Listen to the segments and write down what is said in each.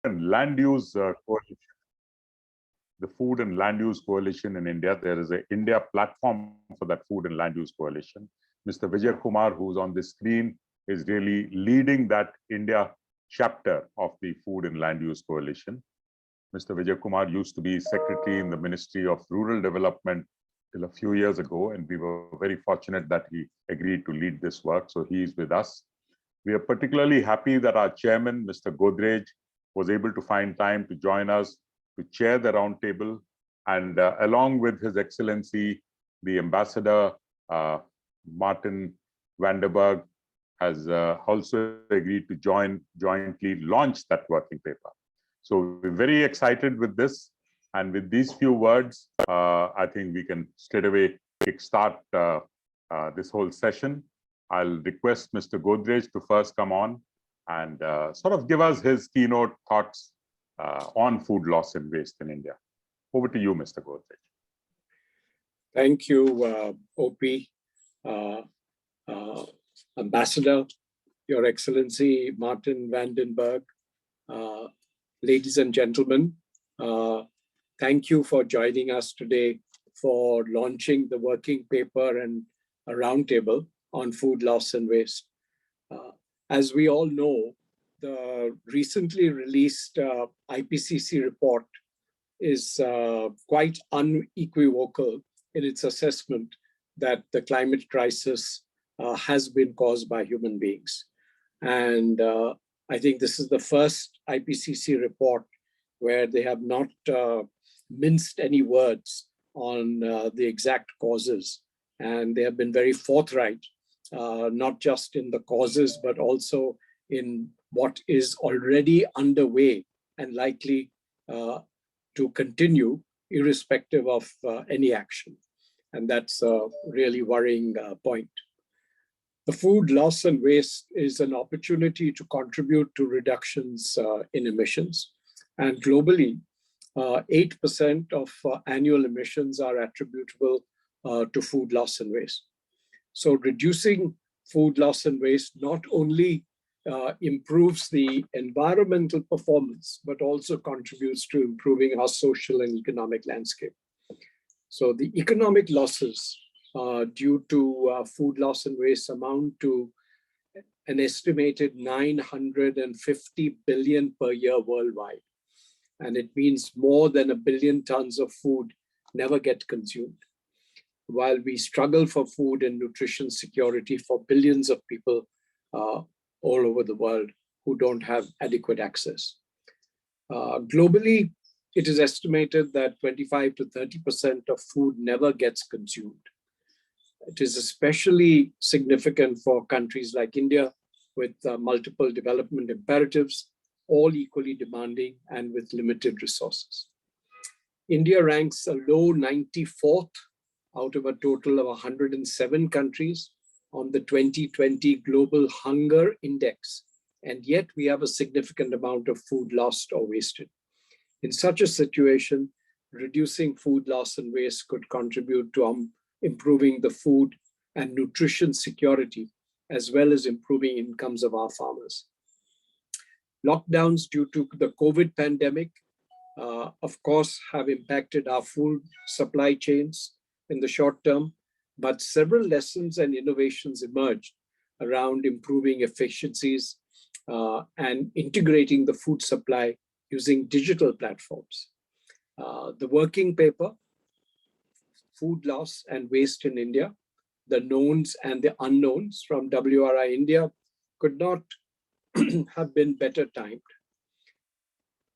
and Land Use Coalition. The Food and Land Use Coalition in India. There is an India platform for that Food and Land Use Coalition. Mr. Vijay Kumar, who's on the screen, is really leading that India chapter of the Food and Land Use Coalition. Mr. Vijay Kumar used to be secretary in the Ministry of Rural Development till a few years ago, and we were very fortunate that he agreed to lead this work. So he is with us. We are particularly happy that our chairman, Mr. Godrej, was able to find time to join us to chair the roundtable, and along with His Excellency, the Ambassador Martin Vandenberg has also agreed to jointly launch that working paper. So we're very excited with this, and with these few words, I think we can straight away kickstart this whole session. I'll request Mr. Godrej to first come on and sort of give us his keynote thoughts on food loss and waste in India. Over to you, Mr. Godrej. Thank you, OP, Ambassador, Your Excellency Martin Vandenberg, ladies and gentlemen. Thank you for joining us today for launching the working paper and a roundtable on food loss and waste. As we all know, the recently released IPCC report is quite unequivocal in its assessment that the climate crisis has been caused by human beings. And I think this is the first IPCC report where they have not minced any words on the exact causes. And they have been very forthright, not just in the causes, but also in what is already underway and likely to continue irrespective of any action. And that's a really worrying point. The food loss and waste is an opportunity to contribute to reductions in emissions. And globally, 8% of annual emissions are attributable to food loss and waste. So reducing food loss and waste not only improves the environmental performance, but also contributes to improving our social and economic landscape. So the economic losses due to food loss and waste amount to an estimated 950 billion per year worldwide. And it means more than 1 billion tons of food never get consumed. While we struggle for food and nutrition security for billions of people all over the world who don't have adequate access. Globally, it is estimated that 25 to 30% of food never gets consumed. It is especially significant for countries like India with multiple development imperatives, all equally demanding and with limited resources. India ranks a low 94th out of a total of 107 countries on the 2020 Global Hunger Index, and yet we have a significant amount of food lost or wasted. In such a situation, reducing food loss and waste could contribute to improving the food and nutrition security, as well as improving incomes of our farmers. Lockdowns due to the COVID pandemic, of course, have impacted our food supply chains in the short term, but several lessons and innovations emerged around improving efficiencies and integrating the food supply using digital platforms. The working paper, Food Loss and Waste in India, the knowns and the unknowns from WRI India could not have been better timed.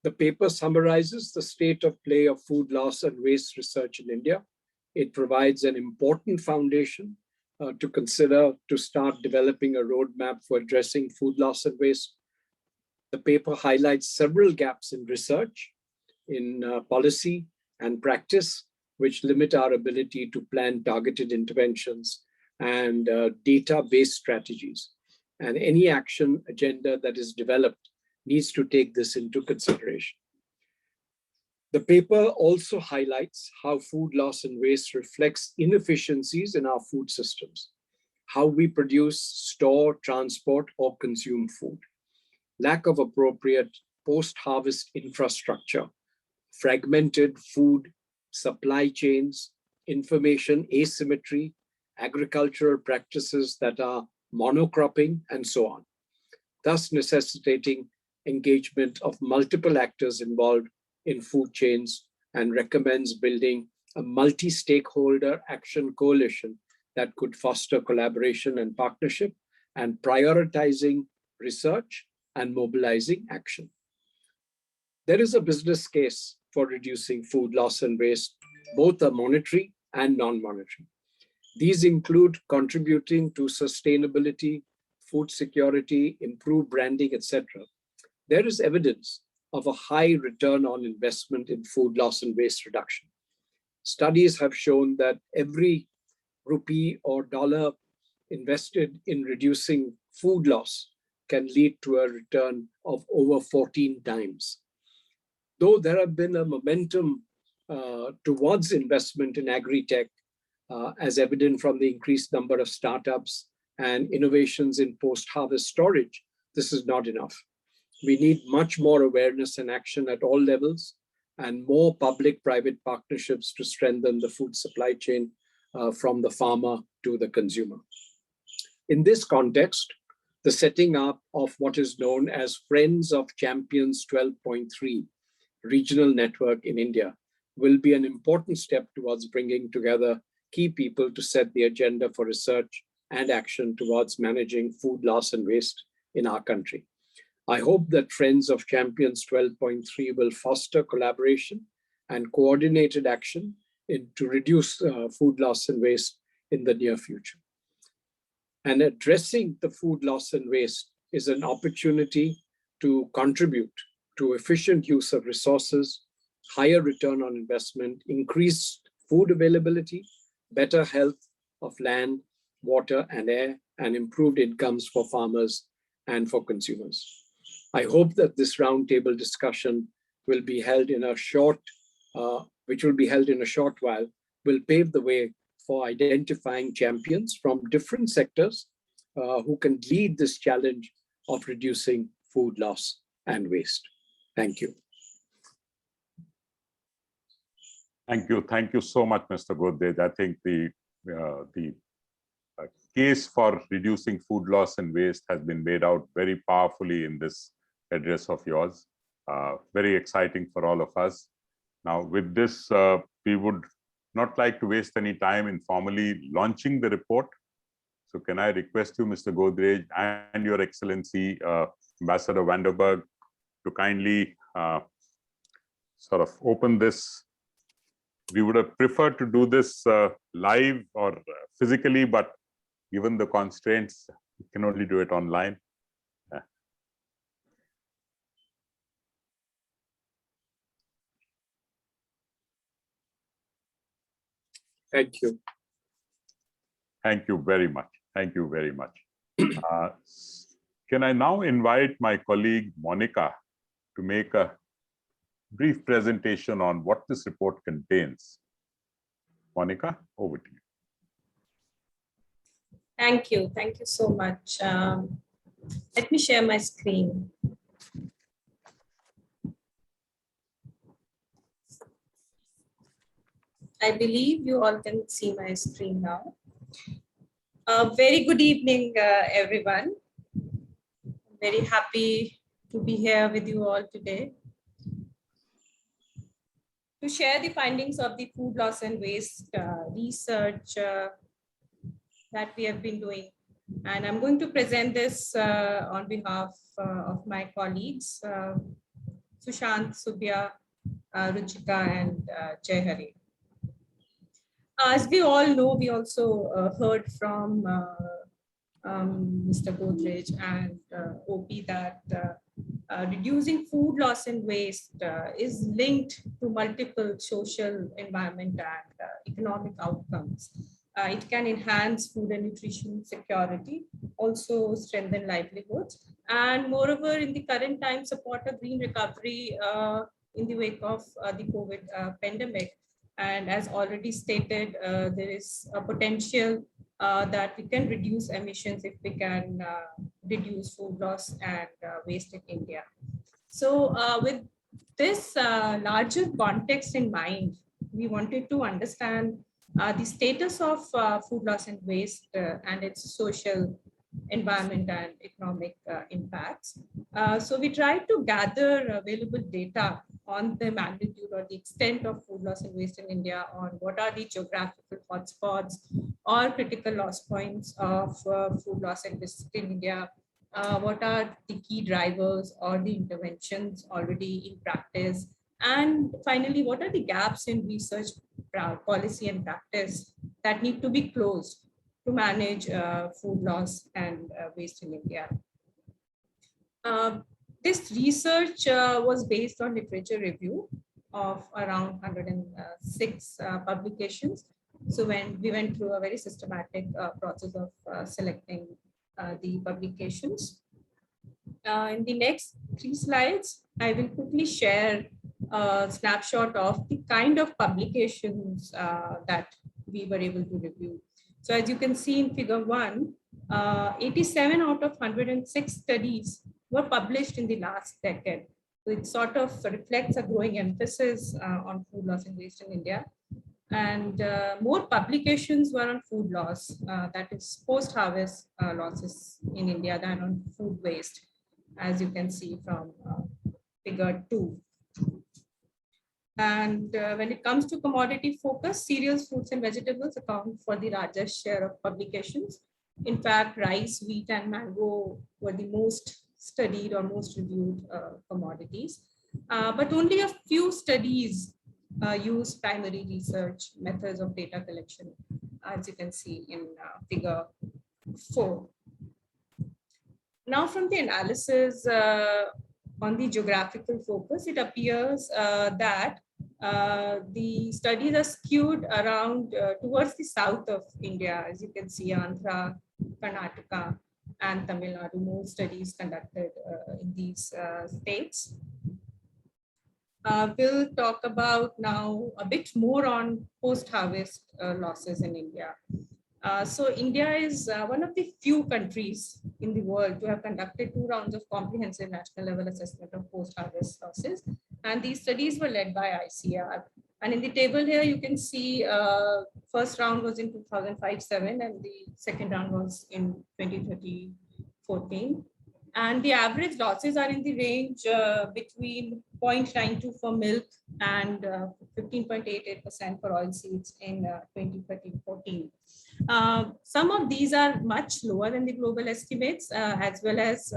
The paper summarizes the state of play of food loss and waste research in India. It provides an important foundation to consider to start developing a roadmap for addressing food loss and waste. The paper highlights several gaps in research, in policy and practice, which limit our ability to plan targeted interventions and data-based strategies. And any action agenda that is developed needs to take this into consideration. The paper also highlights how food loss and waste reflects inefficiencies in our food systems, how we produce, store, transport, or consume food, lack of appropriate post-harvest infrastructure, fragmented food supply chains, information asymmetry, agricultural practices that are monocropping, and so on, thus necessitating engagement of multiple actors involved in food chains, and recommends building a multi-stakeholder action coalition that could foster collaboration and partnership, and prioritizing research and mobilizing action. There is a business case for reducing food loss and waste. Both are monetary and non-monetary. These include contributing to sustainability, food security, improved branding, etc. There is evidence of a high return on investment in food loss and waste reduction. Studies have shown that every rupee or dollar invested in reducing food loss can lead to a return of over 14 times. Though there have been a momentum towards investment in agri-tech, as evident from the increased number of startups and innovations in post-harvest storage, this is not enough. We need much more awareness and action at all levels, and more public-private partnerships to strengthen the food supply chain from the farmer to the consumer. In this context, the setting up of what is known as Friends of Champions 12.3 regional network in India will be an important step towards bringing together key people to set the agenda for research and action towards managing food loss and waste in our country. I hope that Friends of Champions 12.3 will foster collaboration and coordinated action to reduce food loss and waste in the near future. And addressing the food loss and waste is an opportunity to contribute to efficient use of resources, higher return on investment, increased food availability, better health of land, water, and air, and improved incomes for farmers and for consumers. I hope that this roundtable discussion will be held in a short, which will be held in a short while, will pave the way for identifying champions from different sectors who can lead this challenge of reducing food loss and waste. Thank you. Thank you so much, Mr. Godrej. I think the case for reducing food loss and waste has been made out very powerfully in this address of yours. Very exciting for all of us. Now, with this, we would not like to waste any time in formally launching the report. So can I request you, Mr. Godrej, and Your Excellency, Ambassador Vandenberg, to kindly sort of open this. We would have preferred to do this live or physically, but given the constraints, we can only do it online. Thank you. Thank you very much. Thank you very much. Can I now invite my colleague, Monica, to make a brief presentation on what this report contains? Monica, over to you. Thank you. Thank you so much. Let me share my screen. I believe you all can see my screen now. Very good evening, everyone. Very happy to be here with you all today to share the findings of the food loss and waste research that we have been doing. And I'm going to present this on behalf of my colleagues, Sushant, Subhya, Ruchika, and Jayhari. As we all know, we also heard from Mr. Godrej and OP that reducing food loss and waste is linked to multiple social, environment, and economic outcomes. It can enhance food and nutrition security, also strengthen livelihoods, and moreover, in the current time, support a green recovery in the wake of the COVID pandemic. And as already stated, there is a potential that we can reduce emissions if we can reduce food loss and waste in India. So with this larger context in mind, we wanted to understand the status of food loss and waste and its social, environment and economic impacts. So we tried to gather available data on the magnitude or the extent of food loss and waste in India, on what are the geographical hotspots or critical loss points of food loss and waste in India, what are the key drivers or the interventions already in practice, and finally, what are the gaps in research, policy and practice that need to be closed to manage food loss and waste in India. This research was based on literature review of around 106 publications. So when we went through a very systematic process of selecting the publications. In the next 3 slides, I will quickly share a snapshot of the kind of publications that we were able to review. So as you can see in figure 1, 87 out of 106 studies were published in the last decade. So it sort of reflects a growing emphasis on food loss and waste in India. And more publications were on food loss, that is post-harvest losses in India, than on food waste, as you can see from figure 2. And when it comes to commodity focus, cereals, fruits, and vegetables account for the largest share of publications. In fact, rice, wheat, and mango were the most studied or most reviewed commodities. But only a few studies use primary research methods of data collection, as you can see in figure 4. Now, from the analysis on the geographical focus, it appears that the studies are skewed around towards the south of India. As you can see, Andhra, Karnataka, and Tamil Nadu, more studies conducted in these states. We'll talk about now a bit more on post-harvest losses in India. So India is one of the few countries in the world to have conducted 2 rounds of comprehensive national level assessment of post-harvest losses. And these studies were led by ICAR. And in the table here, you can see first round was in 2005-07 and the second round was in 2013-14. And the average losses are in the range between 0.92 for milk and 15.88% for oilseeds in 2013-14. Some of these are much lower than the global estimates, as well as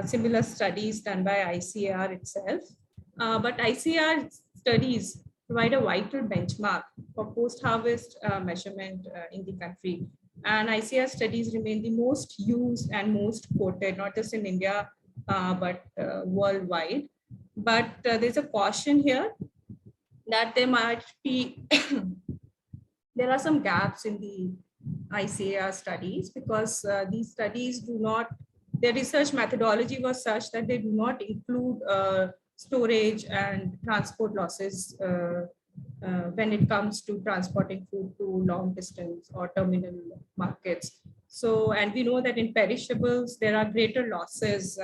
similar studies done by ICAR itself. But ICAR studies provide a vital benchmark for post-harvest measurement in the country. And ICAR studies remain the most used and most quoted, not just in India, but worldwide. But there's a caution here that there might be, there are some gaps in the ICAR studies because these studies do not, their research methodology was such that they do not include storage and transport losses when it comes to transporting food to long distance or terminal markets. So, and we know that in perishables, there are greater losses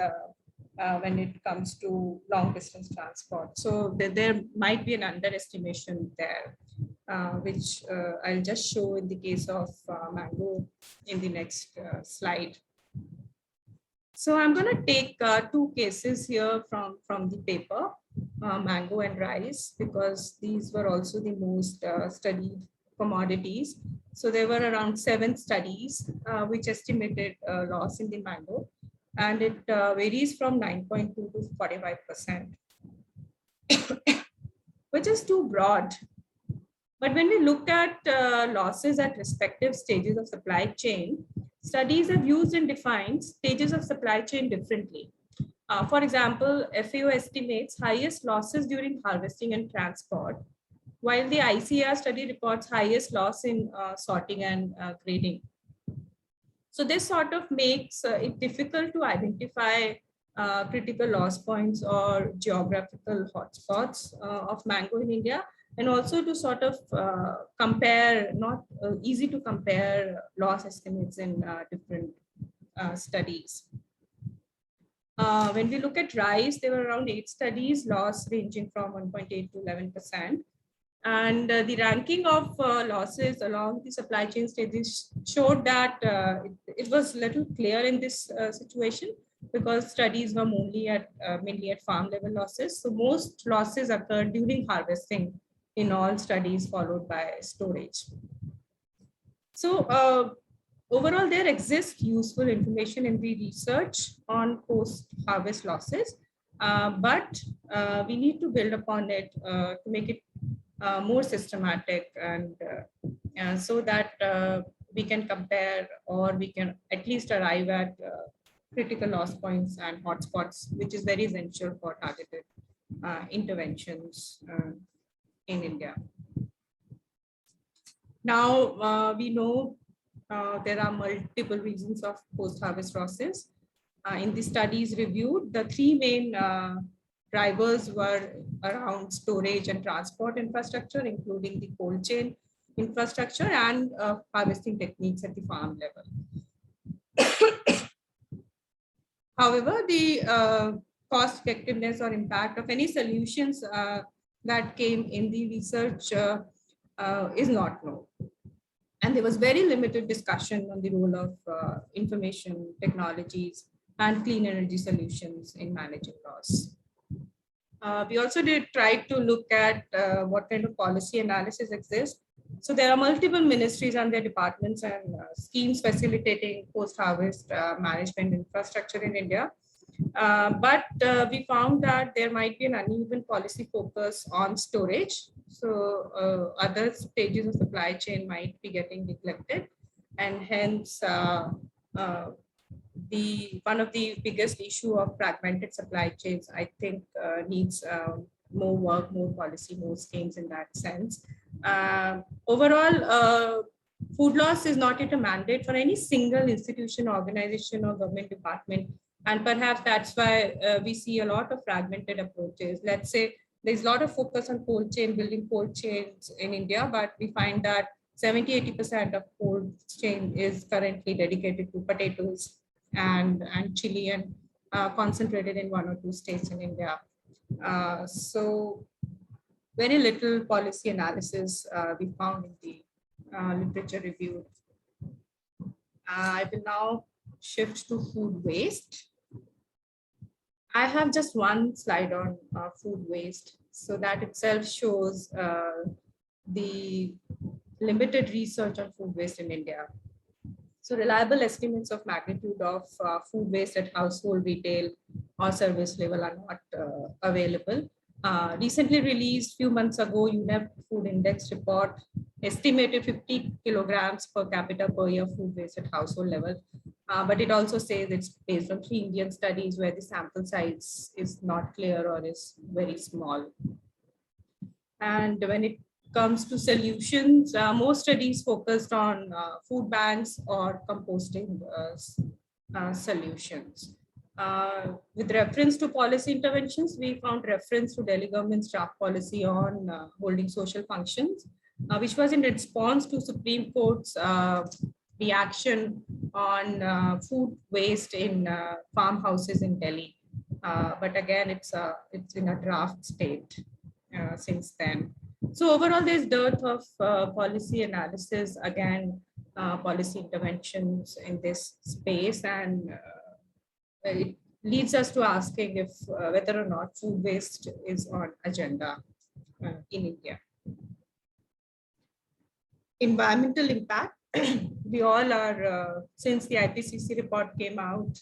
when it comes to long distance transport. So there might be an underestimation there, which I'll just show in the case of mango in the next slide. So I'm going to take 2 cases here from the paper, mango and rice, because these were also the most studied commodities. So there were around 7 studies which estimated loss in the mango, and it varies from 9.2 to 45%, which is too broad. But when we look at losses at respective stages of supply chain, studies have used and defined stages of supply chain differently. For example, FAO estimates highest losses during harvesting and transport, while the ICAR study reports highest loss in sorting and grading. So this sort of makes it difficult to identify critical loss points or geographical hotspots of mango in India, and also to sort of compare, not easy to compare loss estimates in different studies. When we look at rice, there were around 8 studies, loss ranging from 1.8 to 11%. And the ranking of losses along the supply chain stages showed that it was little clear in this situation, because studies were mainly at farm level losses. So most losses occurred during harvesting in all studies, followed by storage. So overall, there exists useful information in the research on post-harvest losses, but we need to build upon it to make it more systematic, and so that we can compare, or we can at least arrive at critical loss points and hotspots, which is very essential for targeted interventions in India. Now, we know there are multiple reasons of post-harvest losses. In the studies reviewed, the 3 main drivers were around storage and transport infrastructure, including the cold chain infrastructure and harvesting techniques at the farm level. However, the cost effectiveness or impact of any solutions that came in the research is not known. And there was very limited discussion on the role of information technologies and clean energy solutions in managing loss. We also try to look at what kind of policy analysis exists. So there are multiple ministries and their departments and schemes facilitating post-harvest management infrastructure in India. But we found that there might be an uneven policy focus on storage. So other stages of supply chain might be getting neglected, and hence one of the biggest issue of fragmented supply chains, I think, needs more work, more policy, more schemes in that sense. Overall, food loss is not yet a mandate for any single institution, organization, or government department. And perhaps that's why we see a lot of fragmented approaches. Let's say there's a lot of focus on cold chain, building cold chains in India, but we find that 70-80% of cold chain is currently dedicated to potatoes and chili, and concentrated in 1 or 2 states in India. So very little policy analysis we found in the literature review. I will now shift to food waste. I have just one slide on food waste. So that itself shows the limited research on food waste in India. So reliable estimates of magnitude of food waste at household, retail, or service level are not available. Recently released few months ago, UNEP Food Index report estimated 50 kilograms per capita per year food waste at household level. But it also says it's based on 3 Indian studies where the sample size is not clear or is very small. And when it comes to solutions, most studies focused on food banks or composting solutions. With reference to policy interventions, we found reference to Delhi government's draft policy on holding social functions, which was in response to Supreme Court's reaction on food waste in farmhouses in Delhi. But again, it's in a draft state since then. So overall, there's dearth of policy analysis, again, policy interventions in this space, and it leads us to asking if whether or not food waste is on agenda in India. Environmental impact. We all are, since the IPCC report came out,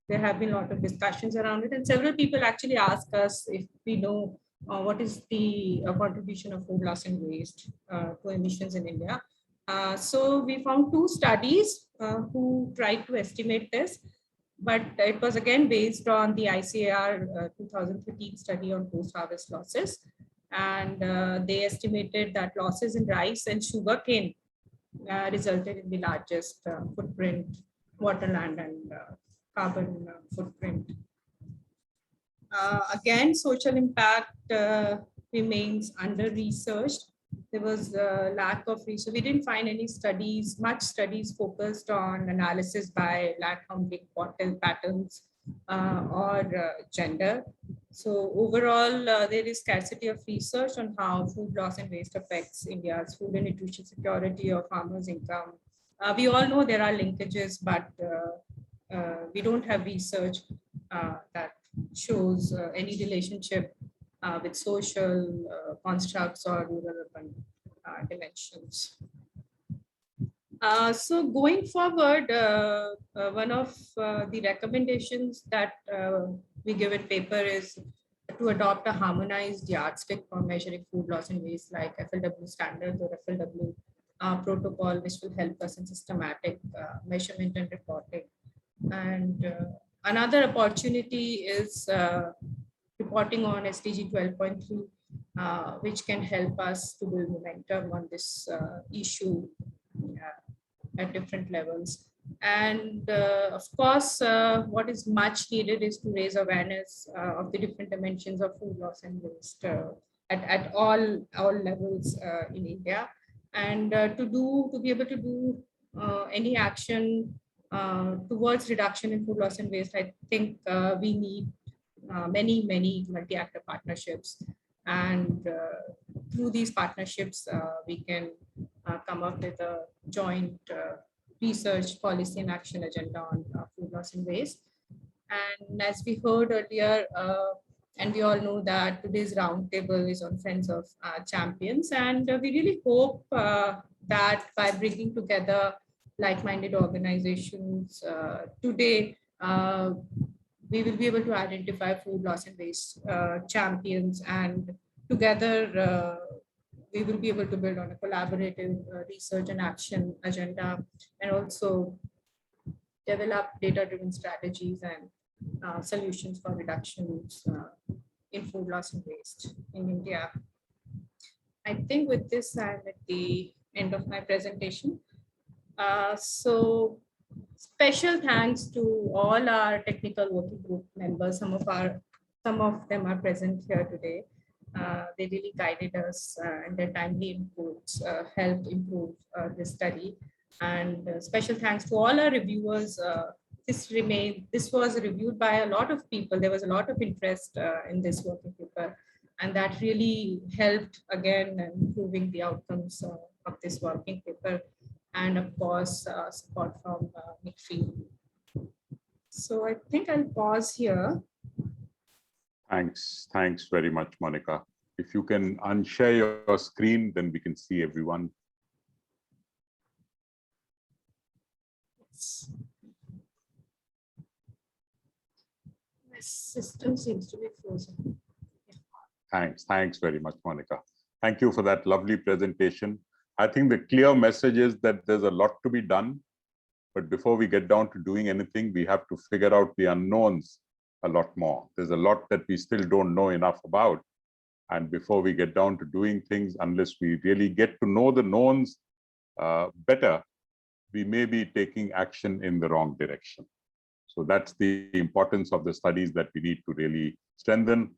there have been a lot of discussions around it, and several people actually ask us if we know what is the contribution of food loss and waste to emissions in India. So we found 2 studies who tried to estimate this, but it was again based on the ICAR 2013 study on post-harvest losses. And they estimated that losses in rice and sugarcane resulted in the largest footprint, water, land, and carbon footprint. Again, social impact remains under-researched. There was a lack of research. We didn't find any studies, much studies focused on analysis by land handling patterns or gender. So overall, there is scarcity of research on how food loss and waste affects India's food and nutrition security or farmers' income. We all know there are linkages, but we don't have research that shows any relationship with social constructs or rural-urban dimensions. So going forward, one of the recommendations that we give in paper is to adopt a harmonized yardstick for measuring food loss and waste, like FLW standards or FLW protocol, which will help us in systematic measurement and reporting. And another opportunity is reporting on SDG 12.3, which can help us to build momentum on this issue at different levels. And of course, what is much needed is to raise awareness of the different dimensions of food loss and waste at all levels in India. And to be able to do any action towards reduction in food loss and waste, I think we need many multi-actor partnerships. And through these partnerships, we can come up with a joint research, policy, and action agenda on food loss and waste. And as we heard earlier, and we all know that today's roundtable is on Friends of Champions, and we really hope that by bringing together like-minded organizations today, we will be able to identify food loss and waste champions, and together we will be able to build on a collaborative research and action agenda, and also develop data-driven strategies and solutions for reductions in food loss and waste in India. I think with this, I'm at the end of my presentation. So special thanks to all our technical working group members. Some of them are present here today. They really guided us and their timely inputs helped improve this study. And special thanks to all our reviewers. This was reviewed by a lot of people. There was a lot of interest in this working paper, and that really helped again improving the outcomes of this working paper. And of course, support from McPhee. So I think I'll pause here. Thanks very much, Monica. If you can unshare your screen, then we can see everyone. My system seems to be frozen. Thanks very much, Monica. Thank you for that lovely presentation. I think the clear message is that there's a lot to be done, but before we get down to doing anything, we have to figure out the unknowns a lot more. There's a lot that we still don't know enough about. And before we get down to doing things, unless we really get to know the knowns better, we may be taking action in the wrong direction. So that's the importance of the studies that we need to really strengthen.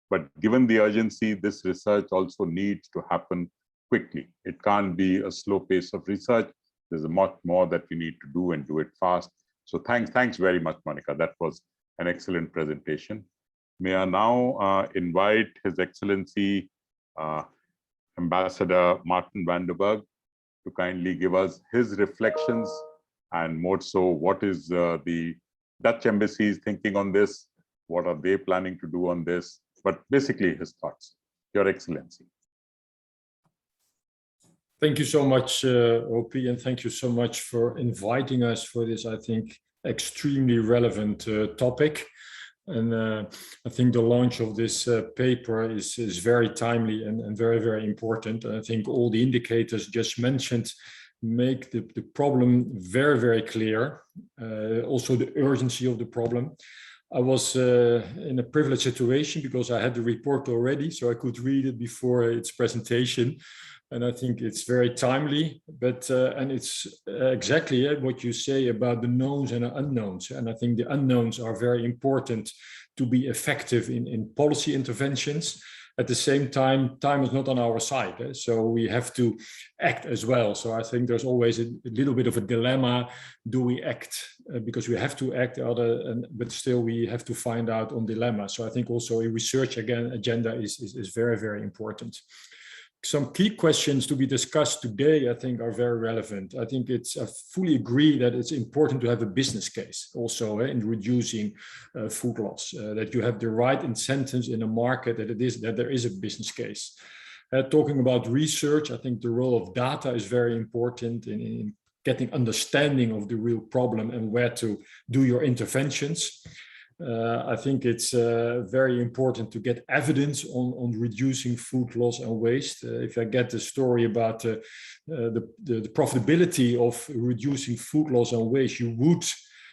But given the urgency, this research also needs to happen quickly. It can't be a slow pace of research. There's a much more that we need to do and do it fast. So thanks very much, Monica. That was an excellent presentation. May I now invite His Excellency Ambassador Martin van der Berg to kindly give us his reflections, and more so, what is the Dutch Embassy's thinking on this? What are they planning to do on this? But basically his thoughts. Your Excellency. Thank you so much, OP, and thank you so much for inviting us for this, I think, extremely relevant topic. And I think the launch of this paper is very timely and very important. And I think all the indicators just mentioned make the problem very clear. Also the urgency of the problem. I was in a privileged situation because I had the report already, so I could read it before its presentation. And I think it's very timely, but and it's exactly what you say about the knowns and unknowns. And I think the unknowns are very important to be effective in policy interventions. At the same time, time is not on our side, so we have to act as well. So I think there's always a little bit of a dilemma. Do we act because we have to act, but still we have to find out on dilemma. So I think also a research agenda is very, very important. Some key questions to be discussed today, I think, are very relevant. I think I fully agree that it's important to have a business case also in reducing food loss, that you have the right incentives in a market, that there is a business case. Talking about research, I think the role of data is very important in getting understanding of the real problem and where to do your interventions. I think it's very important to get evidence on reducing food loss and waste. If I get the story about the profitability of reducing food loss and waste, you would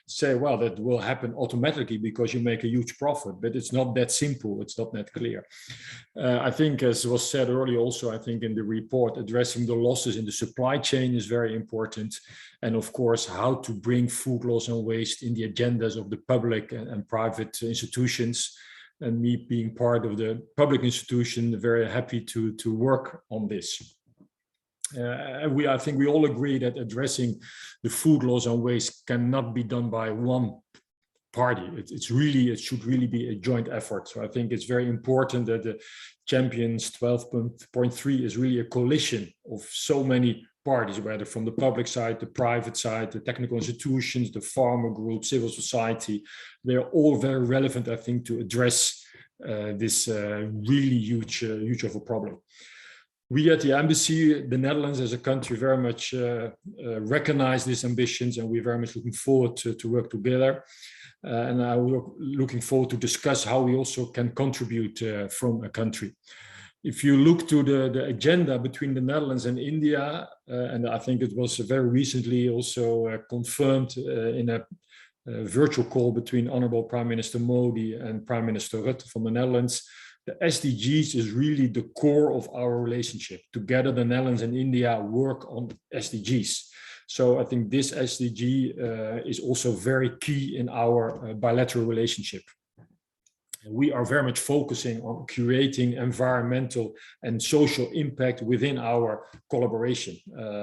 say, well, that will happen automatically because you make a huge profit, but it's not that simple. It's not that clear. I think, as was said earlier also, I think in the report, addressing the losses in the supply chain is very important. And of course, how to bring food loss and waste in the agendas of the public and private institutions. And me being part of the public institution, very happy to work on this. I think we all agree that addressing the food loss and waste cannot be done by one party. It should really be a joint effort. So I think it's very important that the Champions 12.3 is really a coalition of so many parties, whether from the public side, the private side, the technical institutions, the farmer group, civil society. They're all very relevant, I think, to address this really huge of a problem. We at the Embassy, the Netherlands as a country, very much recognize these ambitions, and we're very much looking forward to work together. And we're looking forward to discuss how we also can contribute from a country. If you look to the agenda between the Netherlands and India, and I think it was very recently also confirmed in a virtual call between Honorable Prime Minister Modi and Prime Minister Rutte from the Netherlands, the SDGs is really the core of our relationship. Together, the Netherlands and India work on SDGs. So I think this SDG is also very key in our bilateral relationship. We are very much focusing on creating environmental and social impact within our collaboration,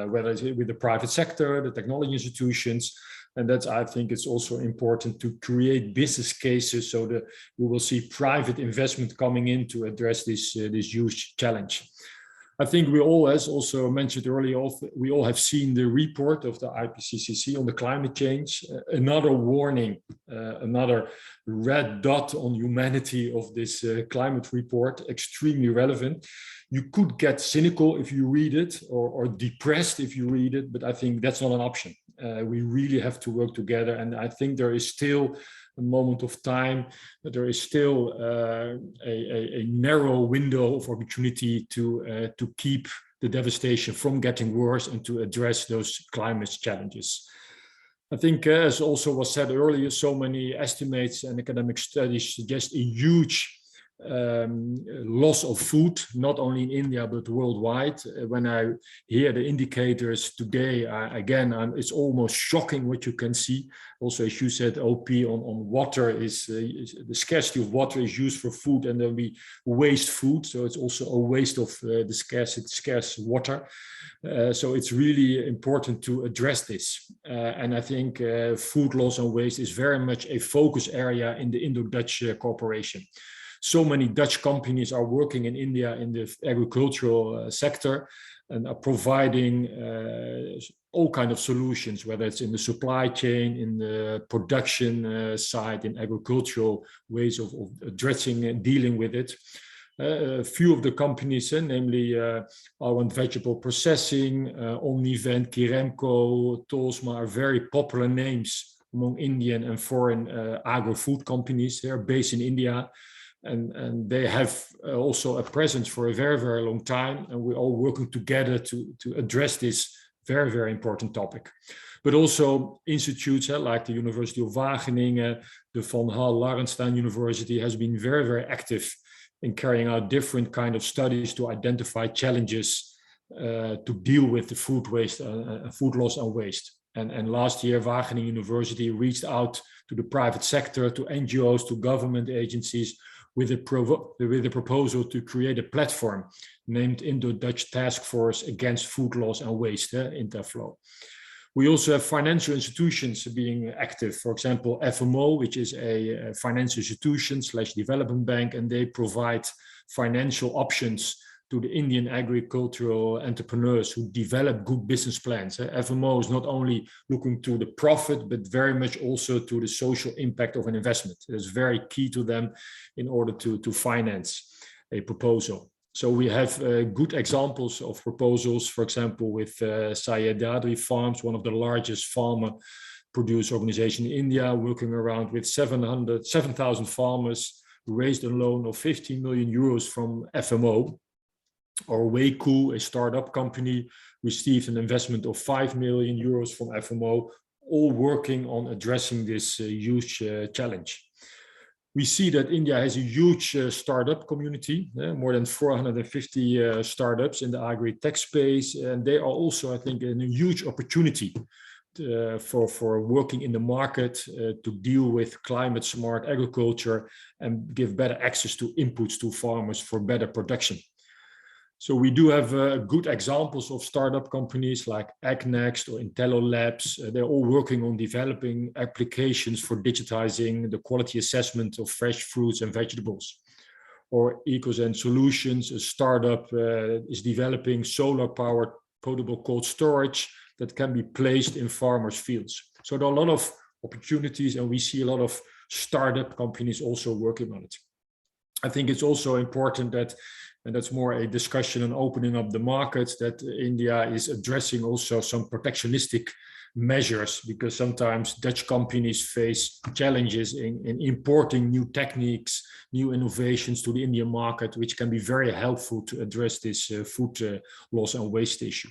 whether it's with the private sector, the technology institutions. And that's, I think it's also important to create business cases so that we will see private investment coming in to address this huge challenge. I think we all, as also mentioned earlier, we all have seen the report of the IPCC on the climate change. Another warning, another red dot on humanity of this climate report, extremely relevant. You could get cynical if you read it, or depressed if you read it, but I think that's not an option. We really have to work together, and I think there is still a moment of time, but there is still a narrow window of opportunity to keep the devastation from getting worse and to address those climate challenges. I think, as also was said earlier, so many estimates and academic studies suggest a huge loss of food, not only in India, but worldwide. When I hear the indicators today, it's almost shocking what you can see. Also, as you said, OP, on water, the scarcity of water is used for food, and then we waste food. So it's also a waste of the scarce water. So it's really important to address this. And I think food loss and waste is very much a focus area in the Indo-Dutch cooperation. So many Dutch companies are working in India in the agricultural sector and are providing all kinds of solutions, whether it's in the supply chain, in the production side, in agricultural ways of addressing and dealing with it. A few of the companies, namely Alwan Vegetable Processing, Omnivent, Kiremco, Tolsma, are very popular names among Indian and foreign agro-food companies. They are based in India. And they have also a presence for a very, very long time. And we're all working together to address this very, very important topic. But also institutes like the University of Wageningen, the Van Hal Larenstein University has been very, very active in carrying out different kind of studies to identify challenges to deal with the food waste, food loss and waste. And last year, Wageningen University reached out to the private sector, to NGOs, to government agencies, with a proposal to create a platform named Indo-Dutch Task Force Against Food Loss and Waste, Interflow. We also have financial institutions being active. For example, FMO, which is a financial institution / development bank, and they provide financial options to the Indian agricultural entrepreneurs who develop good business plans. FMO is not only looking to the profit, but very much also to the social impact of an investment. It's very key to them in order to finance a proposal. So we have good examples of proposals, for example, with Sayadadri Farms, one of the largest farmer produce organization in India, working around with 7,000 farmers, raised a loan of 15 million euros from FMO. Or Weiku, a startup company, received an investment of 5 million euros from FMO, all working on addressing this huge challenge. We see that India has a huge startup community, more than 450 startups in the agri-tech space, and they are also, I think, a huge opportunity for working in the market to deal with climate smart agriculture and give better access to inputs to farmers for better production. So we do have good examples of startup companies like AgNext or Intello Labs. They're all working on developing applications for digitizing the quality assessment of fresh fruits and vegetables. Or EcoZen Solutions, a startup, is developing solar-powered potable cold storage that can be placed in farmers' fields. So there are a lot of opportunities, and we see a lot of startup companies also working on it. I think it's also important that, and that's more a discussion on opening up the markets, that India is addressing also some protectionistic measures, because sometimes Dutch companies face challenges in importing new techniques, new innovations to the Indian market, which can be very helpful to address this food loss and waste issue.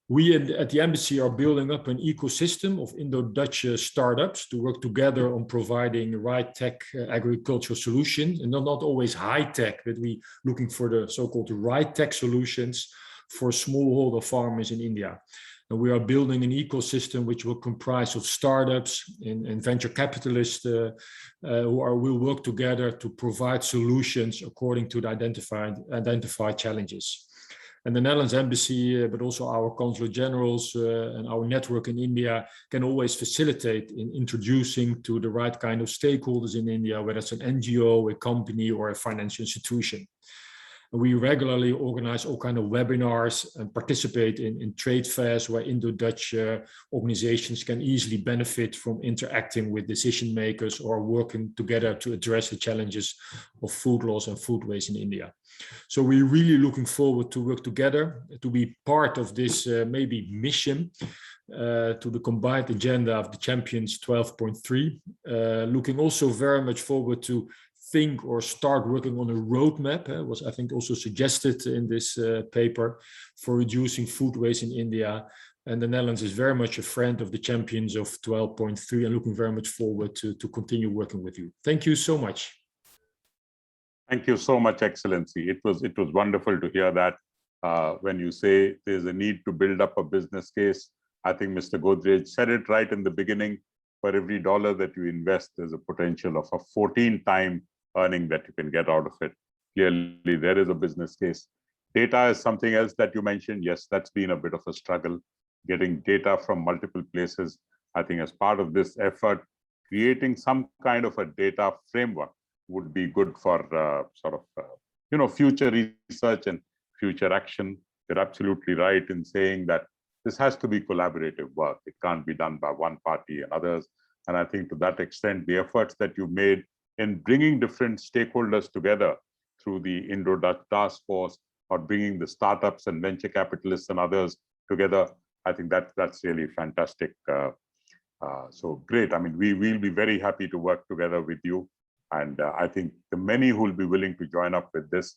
We at the embassy are building up an ecosystem of Indo-Dutch startups to work together on providing right tech agricultural solutions, and not always high tech, but we looking for the so-called right tech solutions for smallholder farmers in India. And we are building an ecosystem which will comprise of startups and venture capitalists who will work together to provide solutions according to the identified challenges. And the Netherlands Embassy, but also our Consul Generals and our network in India can always facilitate in introducing to the right kind of stakeholders in India, whether it's an NGO, a company, or a financial institution. And we regularly organize all kinds of webinars and participate in trade fairs where Indo-Dutch organizations can easily benefit from interacting with decision makers or working together to address the challenges of food loss and food waste in India. So we're really looking forward to work together, to be part of this maybe mission to the combined agenda of the Champions 12.3. Looking also very much forward to think or start working on a roadmap, was I think also suggested in this paper, for reducing food waste in India. And the Netherlands is very much a friend of the Champions of 12.3 and looking very much forward to continue working with you. Thank you so much. Thank you so much, Excellency. It was wonderful to hear that when you say there's a need to build up a business case. I think Mr. Godrej said it right in the beginning. For every dollar that you invest, there's a potential of a 14-time earning that you can get out of it. Clearly, there is a business case. Data is something else that you mentioned. Yes, that's been a bit of a struggle, getting data from multiple places. I think as part of this effort, creating some kind of a data framework would be good for future research and future action. You're absolutely right in saying that this has to be collaborative work. It can't be done by one party and others. And I think to that extent, the efforts that you made in bringing different stakeholders together through the Indo-Dutch Task Force, or bringing the startups and venture capitalists and others together, I think that's really fantastic. So great. I mean, we will be very happy to work together with you. And I think the many who will be willing to join up with this.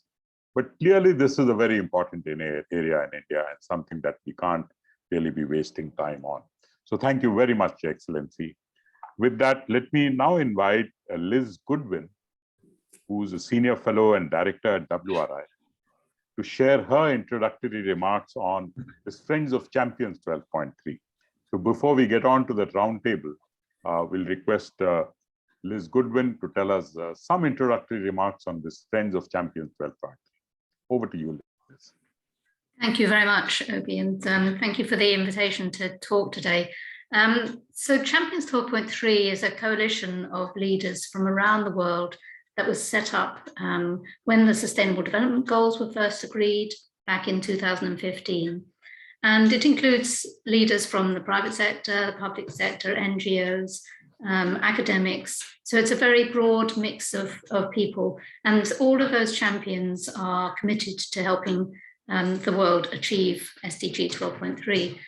But clearly, this is a very important area in India and something that we can't really be wasting time on. So thank you very much, Your Excellency. With that, let me now invite Liz Goodwin, who's a senior fellow and director at WRI, to share her introductory remarks on this Friends of Champions 12.3. So before we get on to the roundtable, we'll request Liz Goodwin to tell us some introductory remarks on this Friends of Champions 12 project. Over to you, Liz. Thank you very much, Obi, and thank you for the invitation to talk today. So Champions 12.3 is a coalition of leaders from around the world that was set up when the Sustainable Development Goals were first agreed back in 2015. And it includes leaders from the private sector, the public sector, NGOs, academics. So it's a very broad mix of people. And all of those champions are committed to helping the world achieve SDG 12.3.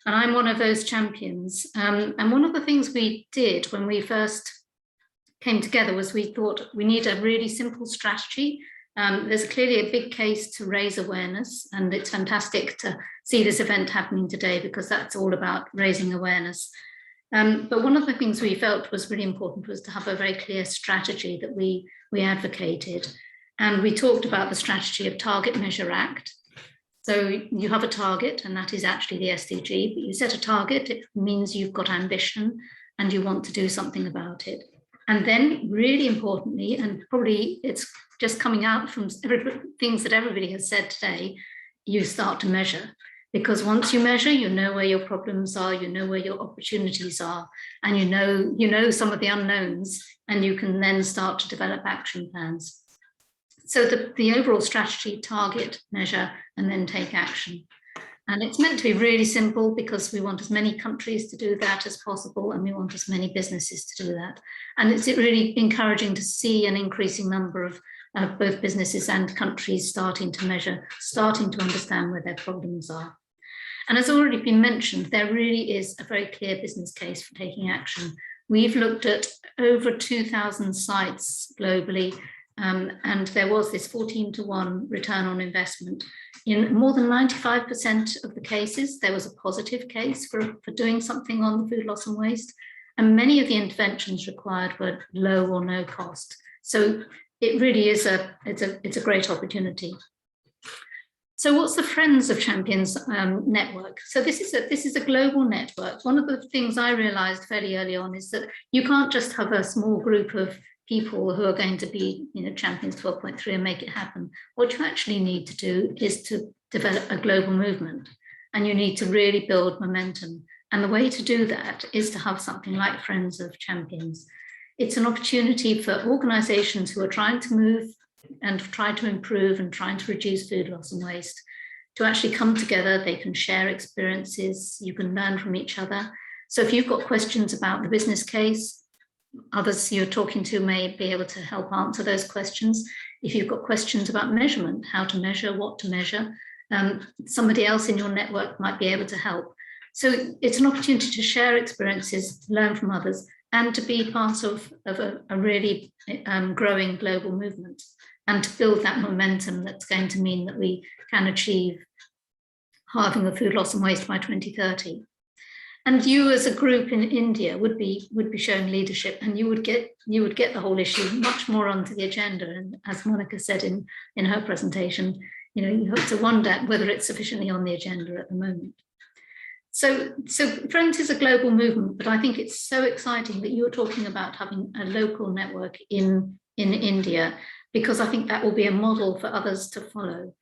And I'm one of those champions. And one of the things we did when we first came together was we thought we need a really simple strategy. There's clearly a big case to raise awareness, and it's fantastic to see this event happening today because that's all about raising awareness. But one of the things we felt was really important was to have a very clear strategy that we advocated. And we talked about the strategy of target, measure, act. So you have a target, and that is actually the SDG, but you set a target, it means you've got ambition and you want to do something about it. And then really importantly, and probably it's just coming out from things that everybody has said today, you start to measure. Because once you measure, you know where your problems are, you know where your opportunities are, and you know some of the unknowns, and you can then start to develop action plans. So the overall strategy, target, measure, and then take action. And it's meant to be really simple because we want as many countries to do that as possible, and we want as many businesses to do that. And it's really encouraging to see an increasing number of both businesses and countries starting to measure, starting to understand where their problems are. And as already been mentioned, there really is a very clear business case for taking action. We've looked at over 2,000 sites globally, and there was this 14-to-1 return on investment. In more than 95% of the cases, there was a positive case for doing something on the food loss and waste, and many of the interventions required were low or no cost. So it really is it's a great opportunity. So what's the Friends of Champions network? So this is a global network. One of the things I realized fairly early on is that you can't just have a small group of people who are going to be, Champions 12.3 and make it happen. What you actually need to do is to develop a global movement, and you need to really build momentum. And the way to do that is to have something like Friends of Champions. It's an opportunity for organizations who are trying to move and try to improve and trying to reduce food loss and waste to actually come together. They can share experiences, you can learn from each other. So if you've got questions about the business case, others you're talking to may be able to help answer those questions. If you've got questions about measurement, how to measure, what to measure, somebody else in your network might be able to help. So it's an opportunity to share experiences, learn from others, and to be part of a really growing global movement, and to build that momentum that's going to mean that we can achieve halving of food loss and waste by 2030. And you as a group in India would be showing leadership, and you would get the whole issue much more onto the agenda. And as Monica said in her presentation, you have to wonder whether it's sufficiently on the agenda at the moment. So Friends is a global movement, but I think it's so exciting that you're talking about having a local network in India, because I think that will be a model for others to follow.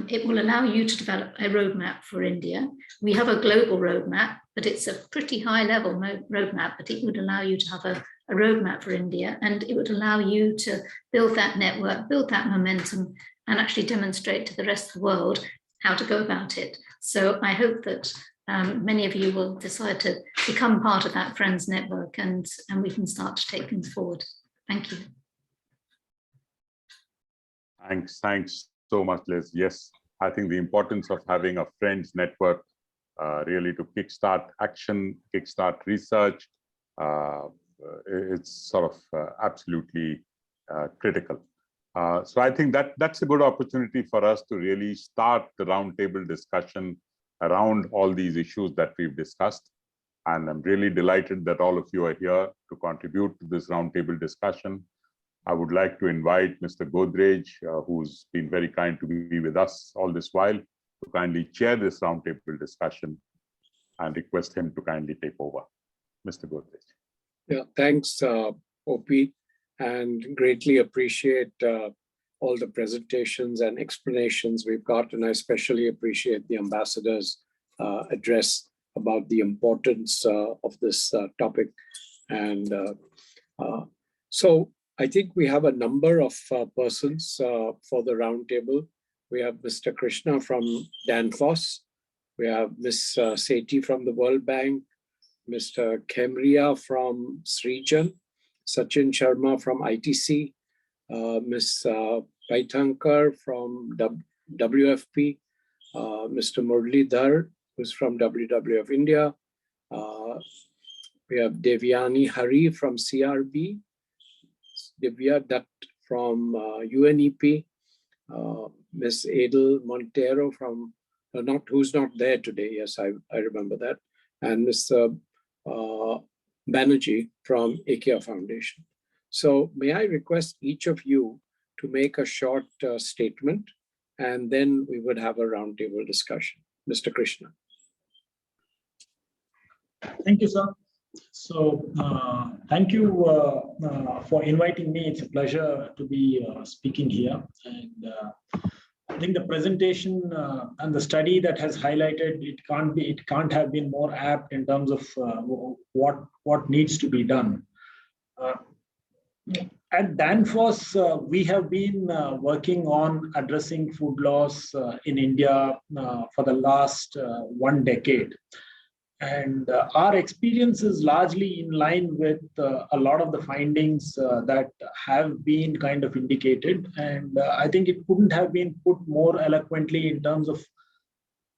It will allow you to develop a roadmap for India. We have a global roadmap, but it's a pretty high level roadmap, but it would allow you to have a roadmap for India, and it would allow you to build that network, build that momentum, and actually demonstrate to the rest of the world how to go about it. So I hope that many of you will decide to become part of that Friends network, and we can start to take things forward. Thank you. Thanks so much, Liz. Yes, I think the importance of having a Friends network really to kickstart action, kickstart research, it's sort of absolutely critical. So I think that's a good opportunity for us to really start the roundtable discussion around all these issues that we've discussed. And I'm really delighted that all of you are here to contribute to this roundtable discussion. I would like to invite Mr. Godrej, who's been very kind to be with us all this while, to kindly chair this roundtable discussion, and request him to kindly take over. Mr. Godrej. Yeah, thanks, OP, and greatly appreciate all the presentations and explanations we've got. And I especially appreciate the ambassador's address about the importance of this topic. And so I think we have a number of persons for the roundtable. We have Mr. Krishna from Danfoss. We have Ms. Sethi from the World Bank, Mr. Khemria from Srijan, Sachin Sharma from ITC, Ms. Paithankar from WFP, Mr. Muralidhar, who's from WWF India. We have Devyani Hari from CRB, Divya Dutt from UNEP, Ms. Adel Montero from, who's not there today, yes, I remember that, and Mr. Banerjee from IKEA Foundation. So may I request each of you to make a short statement, and then we would have a roundtable discussion. Mr. Krishna. Thank you, sir. So thank you for inviting me. It's a pleasure to be speaking here. And I think the presentation and the study that has highlighted it can't have been more apt in terms of what needs to be done. At Danfoss, we have been working on addressing food loss in India for the last 1 decade. And our experience is largely in line with a lot of the findings that have been kind of indicated. And I think it couldn't have been put more eloquently in terms of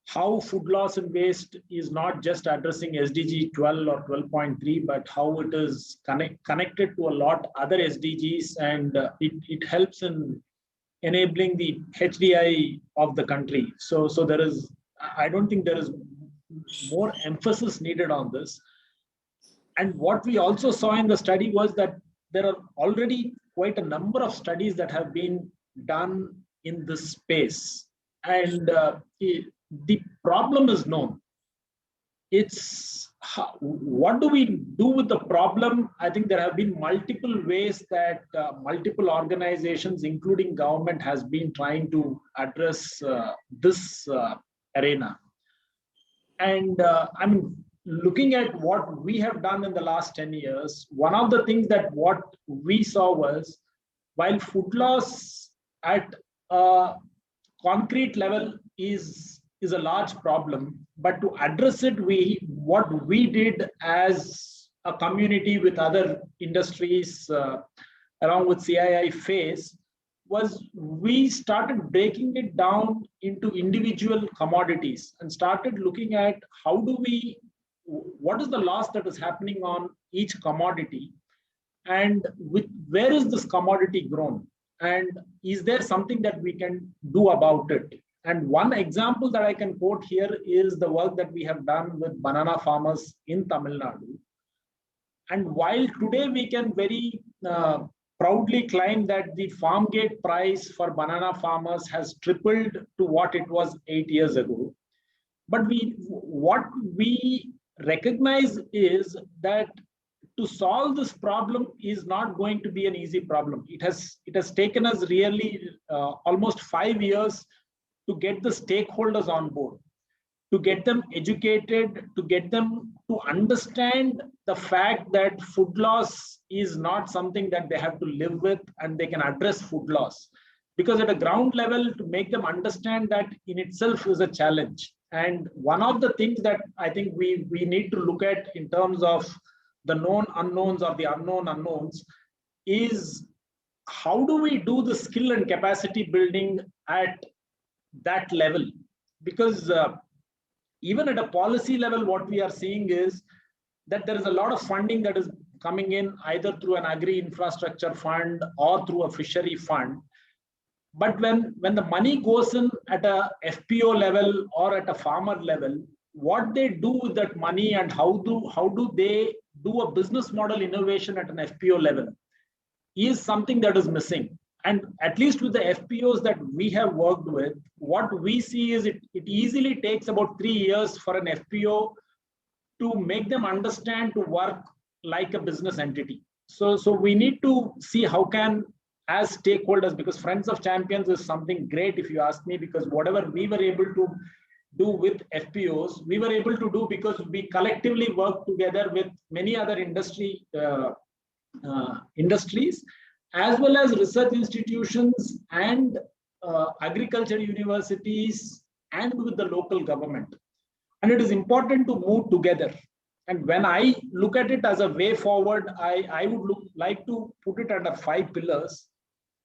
how food loss and waste is not just addressing SDG 12 or 12.3, but how it is connected to a lot other SDGs, and it helps in enabling the HDI of the country. So there is, I don't think there is more emphasis needed on this. And what we also saw in the study was that there are already quite a number of studies that have been done in this space. And the problem is known. It's what do we do with the problem? I think there have been multiple ways that multiple organizations, including government, has been trying to address this arena. And I mean, looking at what we have done in the last 10 years, one of the things that what we saw was, while food loss at a concrete level is a large problem, but to address it, what we did as a community with other industries, along with CII FACE, was we started breaking it down into individual commodities and started looking at what is the loss that is happening on each commodity, and where is this commodity grown, and is there something that we can do about it. And one example that I can quote here is the work that we have done with banana farmers in Tamil Nadu. And while today we can very proudly claim that the farm gate price for banana farmers has tripled to what it was 8 years ago, but what we recognize is that to solve this problem is not going to be an easy problem. It has taken us really almost 5 years to get the stakeholders on board, to get them educated, to get them to understand the fact that food loss is not something that they have to live with, and they can address food loss. Because at a ground level, to make them understand that in itself is a challenge. And one of the things that I think we need to look at in terms of the known unknowns or the unknown unknowns is, how do we do the skill and capacity building at that level? Because even at a policy level, what we are seeing is that there is a lot of funding that is coming in either through an agri-infrastructure fund or through a fishery fund. But when the money goes in at a FPO level or at a farmer level, what they do with that money and how do they do a business model innovation at an FPO level is something that is missing. And at least with the FPOs that we have worked with, what we see is it easily takes about 3 years for an FPO to make them understand to work like a business entity. So we need to see how can, as stakeholders, because Friends of Champions is something great if you ask me, because whatever we were able to do with FPOs, we were able to do because we collectively work together with many other industries, as well as research institutions and agriculture universities and with the local government. And it is important to move together. And when I look at it as a way forward, I would like to put it under 5 pillars.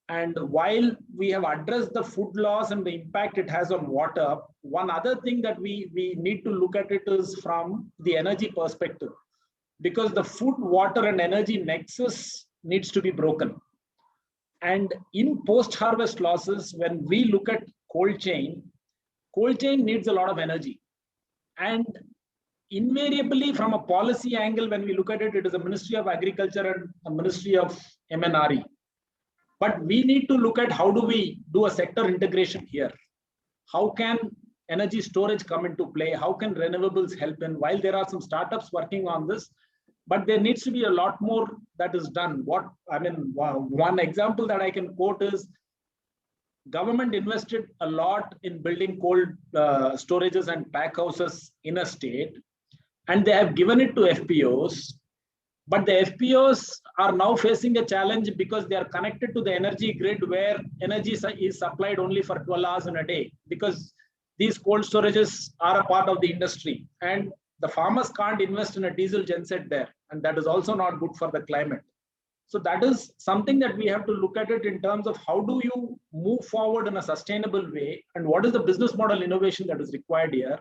And while we have addressed the food loss and the impact it has on water, one other thing that we need to look at it is from the energy perspective, because the food, water, and energy nexus needs to be broken. And in post-harvest losses, when we look at cold chain needs a lot of energy. And invariably, from a policy angle, when we look at it, it is a Ministry of Agriculture and a Ministry of MNRE. But we need to look at how do we do a sector integration here? How can energy storage come into play? How can renewables help in? While there are some startups working on this, but there needs to be a lot more that is done. One example that I can quote is government invested a lot in building cold storages and pack houses in a state, and they have given it to FPOs. But the FPOs are now facing a challenge because they are connected to the energy grid where energy is supplied only for 12 hours in a day, because these cold storages are a part of the industry. And the farmers can't invest in a diesel genset there. And that is also not good for the climate. So that is something that we have to look at it in terms of how do you move forward in a sustainable way, and what is the business model innovation that is required here?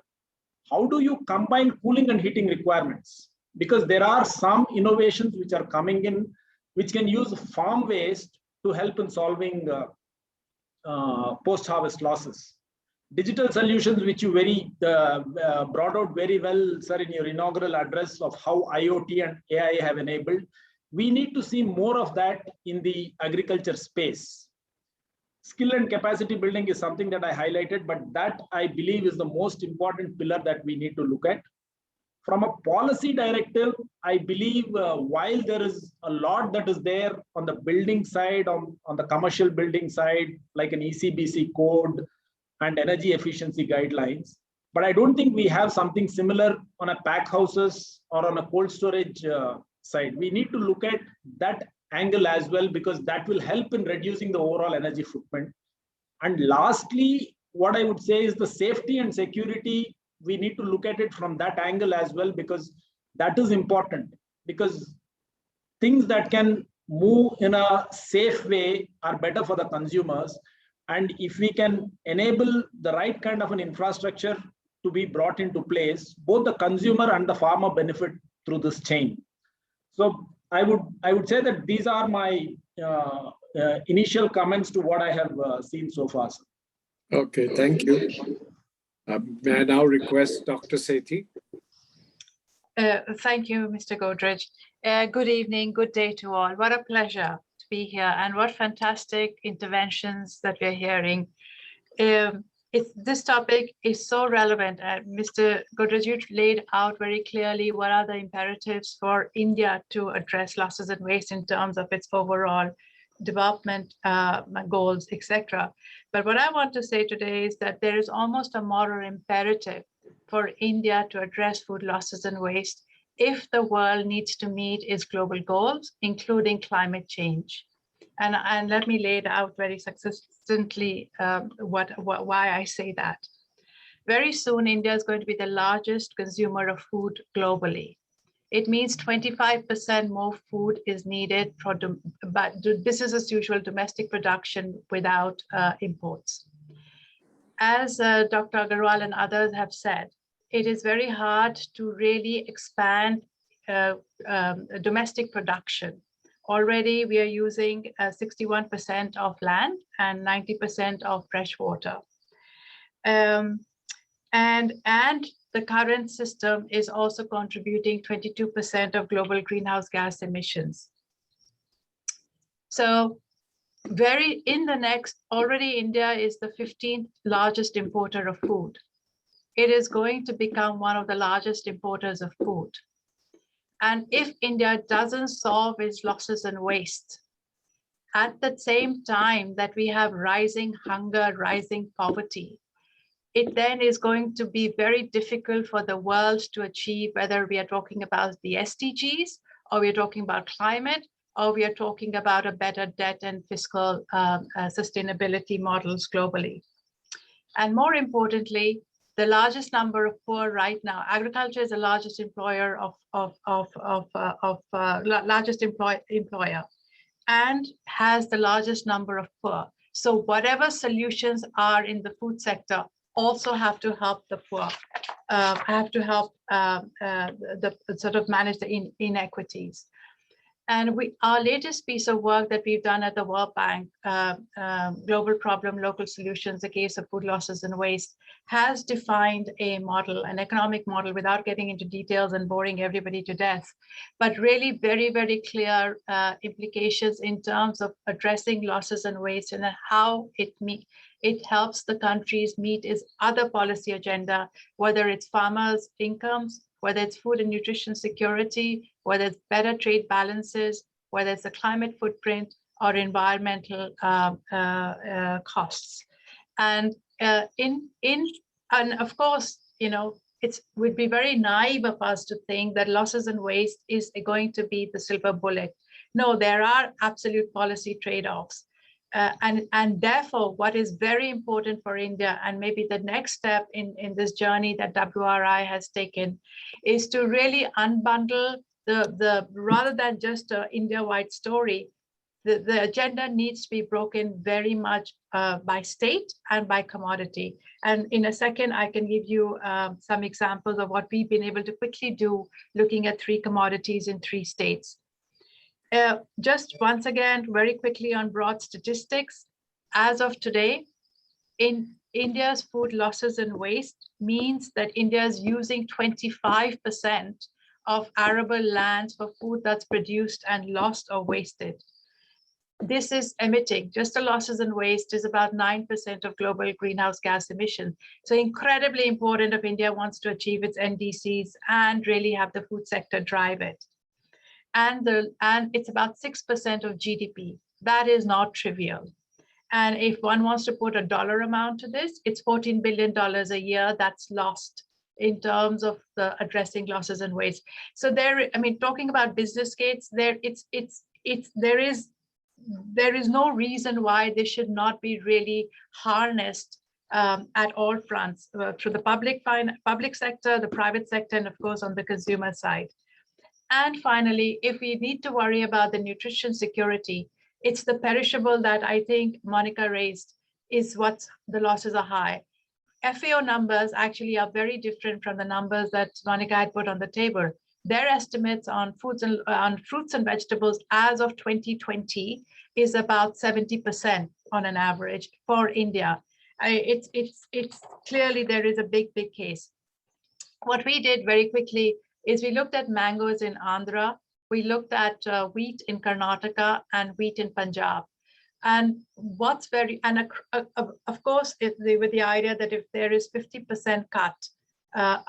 How do you combine cooling and heating requirements? Because there are some innovations which are coming in, which can use farm waste to help in solving post-harvest losses. Digital solutions, which you brought out very well, sir, in your inaugural address of how IoT and AI have enabled. We need to see more of that in the agriculture space. Skill and capacity building is something that I highlighted, but that I believe is the most important pillar that we need to look at. From a policy directive, I believe while there is a lot that is there on the building side, on the commercial building side, like an ECBC code and energy efficiency guidelines, but I don't think we have something similar on a pack houses or on a cold storage side. We need to look at that angle as well, because that will help in reducing the overall energy footprint. And lastly, what I would say is the safety and security. We need to look at it from that angle as well, because that is important, because things that can move in a safe way are better for the consumers. And if we can enable the right kind of an infrastructure to be brought into place, both the consumer and the farmer benefit through this chain. So I would say that these are my initial comments to what I have seen so far. Okay, thank you. May I now request Dr. Sethi? Thank you, Mr. Godrej. Good evening, good day to all. What a pleasure to be here, and what fantastic interventions that we're hearing. This topic is so relevant. Mr. Godrej, you laid out very clearly what are the imperatives for India to address losses and waste in terms of its overall development goals, etc. But what I want to say today is that there is almost a moral imperative for India to address food losses and waste if the world needs to meet its global goals, including climate change. And let me lay it out very succinctly why I say that. Very soon, India is going to be the largest consumer of food globally. It means 25% more food is needed for business as usual domestic production without imports. As Dr. Agarwal and others have said, it is very hard to really expand domestic production. Already we are using 61% of land and 90% of fresh water. And the current system is also contributing 22% of global greenhouse gas emissions. So already India is the 15th largest importer of food. It is going to become one of the largest importers of food. And if India doesn't solve its losses and waste, at the same time that we have rising hunger, rising poverty, it then is going to be very difficult for the world to achieve, whether we are talking about the SDGs, or we are talking about climate, or we are talking about a better debt and fiscal sustainability models globally. And more importantly, the largest number of poor right now, agriculture is the largest employer largest employer, and has the largest number of poor. So whatever solutions are in the food sector also have to help the poor, have to help the sort of manage the inequities. And our latest piece of work that we've done at the World Bank, Global Problem, Local Solutions, the case of food losses and waste, has defined a model, an economic model, without getting into details and boring everybody to death, but really very, very clear implications in terms of addressing losses and waste and how it helps the countries meet its other policy agenda, whether it's farmers' incomes, whether it's food and nutrition security, whether it's better trade balances, whether it's the climate footprint or environmental costs. And and of course, you know, it would be very naive of us to think that losses and waste is going to be the silver bullet. No, there are absolute policy trade-offs. And therefore, what is very important for India, and maybe the next step in this journey that WRI has taken, is to really unbundle the rather than just an India-wide story, the agenda needs to be broken very much by state and by commodity. And in a second, I can give you some examples of what we've been able to quickly do, looking at 3 commodities in 3 states. Just once again, very quickly on broad statistics, as of today, in India's food losses and waste means that India is using 25% of arable lands for food that's produced and lost or wasted. This is emitting, just the losses and waste is about 9% of global greenhouse gas emissions. So incredibly important if India wants to achieve its NDCs and really have the food sector drive it. And it's about 6% of GDP. That is not trivial. And if one wants to put a dollar amount to this, it's $14 billion a year that's lost in terms of the addressing losses and waste. So there, I mean, talking about business case, there is no reason why this should not be really harnessed at all fronts, through the public sector, the private sector, and of course on the consumer side. And finally, if we need to worry about the nutrition security, it's the perishable that I think Monica raised, is what the losses are high. FAO numbers actually are very different from the numbers that Monica had put on the table. Their estimates on fruits and vegetables as of 2020 is about 70% on an average for India. It's clearly there is a big case. What we did very quickly is we looked at mangoes in Andhra, we looked at wheat in Karnataka and wheat in Punjab. And what's very, and of course, with the idea that if there is 50% cut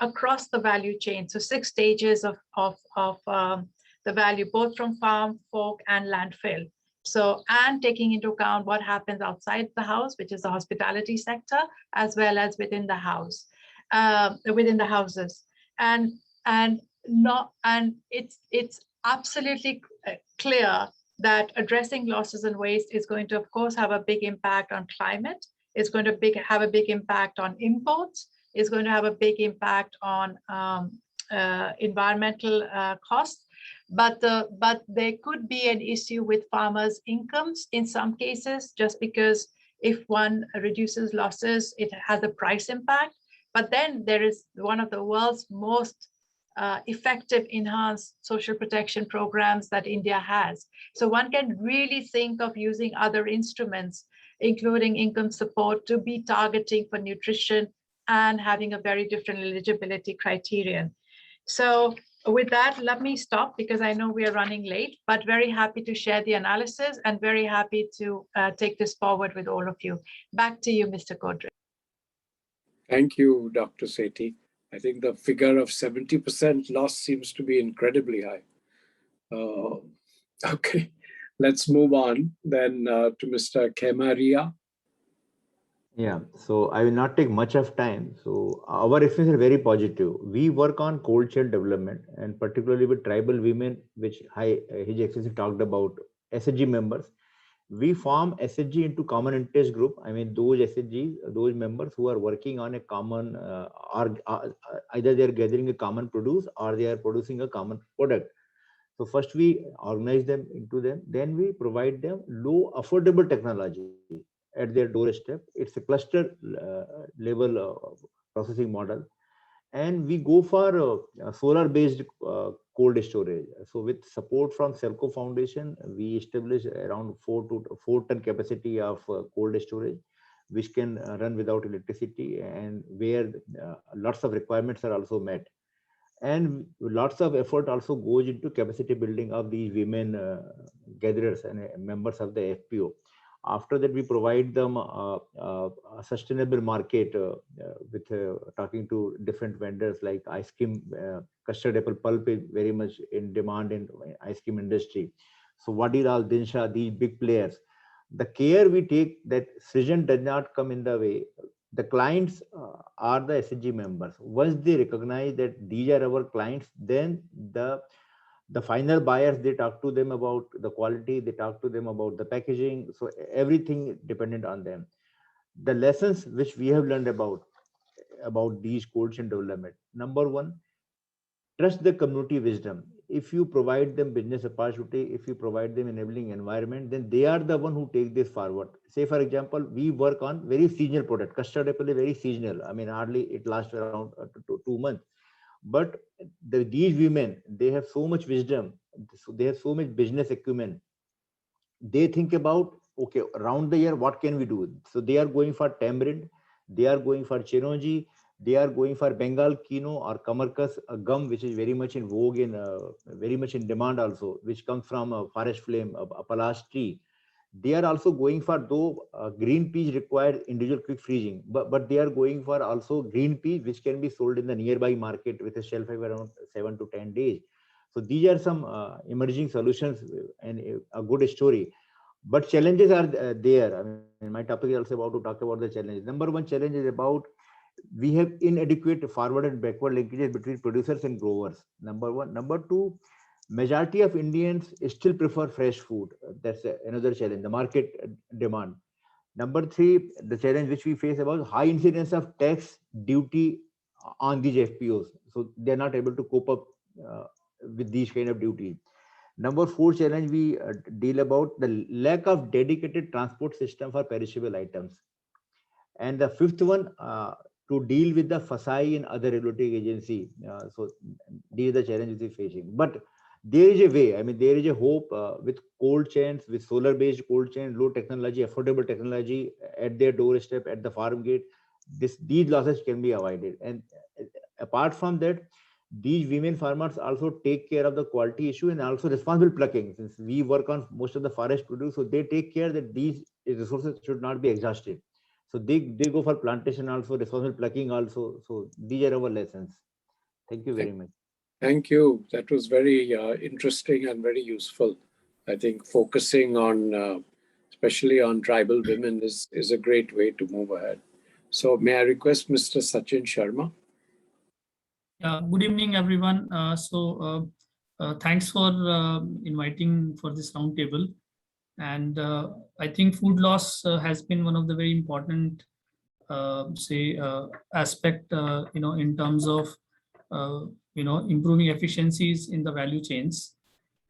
across the value chain, so 6 stages of the value, both from farm, fork, and landfill. So, and taking into account what happens outside the house, which is the hospitality sector, as well as within the house, within the houses. And it's absolutely clear that addressing losses and waste is going to, of course, have a big impact on climate. It's going to have a big impact on imports. It's going to have a big impact on environmental costs. But there could be an issue with farmers' incomes in some cases, just because if one reduces losses, it has a price impact. But then there is one of the world's most effective enhanced social protection programs that India has. So one can really think of using other instruments, including income support, to be targeting for nutrition and having a very different eligibility criterion. So with that, let me stop because I know we are running late, but very happy to share the analysis and very happy to take this forward with all of you. Back to you, Mr. Kodre. Thank you, Dr. Sethi. I think the figure of 70% loss seems to be incredibly high. Okay, let's move on then to Mr. Kemaria. Yeah, so I will not take much of time. So our experience is very positive. We work on cold chain development, and particularly with tribal women, which His Excellency talked about, SHG members. We form SHG into common interest group. I mean, those SHGs, those members who are working on a common, either they are gathering a common produce or they are producing a common product. So first we organize them into them, then we provide them low affordable technology at their doorstep. It's a cluster level processing model. And we go for solar based cold storage. So with support from Celco Foundation, we established around 4 ton capacity of cold storage, which can run without electricity, and where lots of requirements are also met. And lots of effort also goes into capacity building of these women gatherers and members of the FPO. After that, we provide them a sustainable market with talking to different vendors like ice cream, custard apple pulp is very much in demand in ice cream industry. So what is all Dinsha, these big players? The care we take that Srijan does not come in the way. The clients are the SHG members. Once they recognize that these are our clients, then the final buyers, they talk to them about the quality, they talk to them about the packaging. So everything dependent on them. The lessons which we have learned about these cold chain development. Number one, trust the community wisdom. If you provide them business opportunity, if you provide them enabling environment, then they are the one who take this forward. Say for example, we work on very seasonal product. Custard apple is very seasonal. I mean, hardly it lasts around 2 months. But these women, they have so much wisdom, so they have so much business acumen. They think about, okay, around the year, what can we do? So they are going for tamarind, they are going for chiroji, they are going for Bengal kino or kamarkas, a gum which is very much in vogue and very much in demand also, which comes from a forest flame, a palash tree. They are also going for, though green peas require individual quick freezing, but they are going for also green peas which can be sold in the nearby market with a shelf life around 7 to 10 days. So these are some emerging solutions and a good story. But challenges are there. I mean, my topic is also about to talk about the challenges. Number one challenge is about we have inadequate forward and backward linkages between producers and growers. Number one. Number two, majority of Indians still prefer fresh food. That's another challenge, the market demand. Number three, the challenge which we face about high incidence of tax duty on these FPOs. So they're not able to cope up with these kind of duties. Number four challenge we deal about the lack of dedicated transport system for perishable items. And the fifth one, to deal with the FSI and other regulatory agency. So these are the challenges we're facing. But there is a way. I mean, there is a hope with cold chains, with solar-based cold chain, low technology, affordable technology at their doorstep, at the farm gate. These losses can be avoided. And apart from that, these women farmers also take care of the quality issue and also responsible plucking. Since we work on most of the forest produce, so they take care that these resources should not be exhausted. So they go for plantation also, responsible plucking also. So these are our lessons. Thank you very much. Thank you. That was very interesting and very useful. I think focusing on, especially on tribal women is a great way to move ahead. So may I request Mr. Sachin Sharma? Good evening, everyone. Thanks for inviting for this roundtable. And I think food loss has been one of the very important, aspect, in terms of, improving efficiencies in the value chains.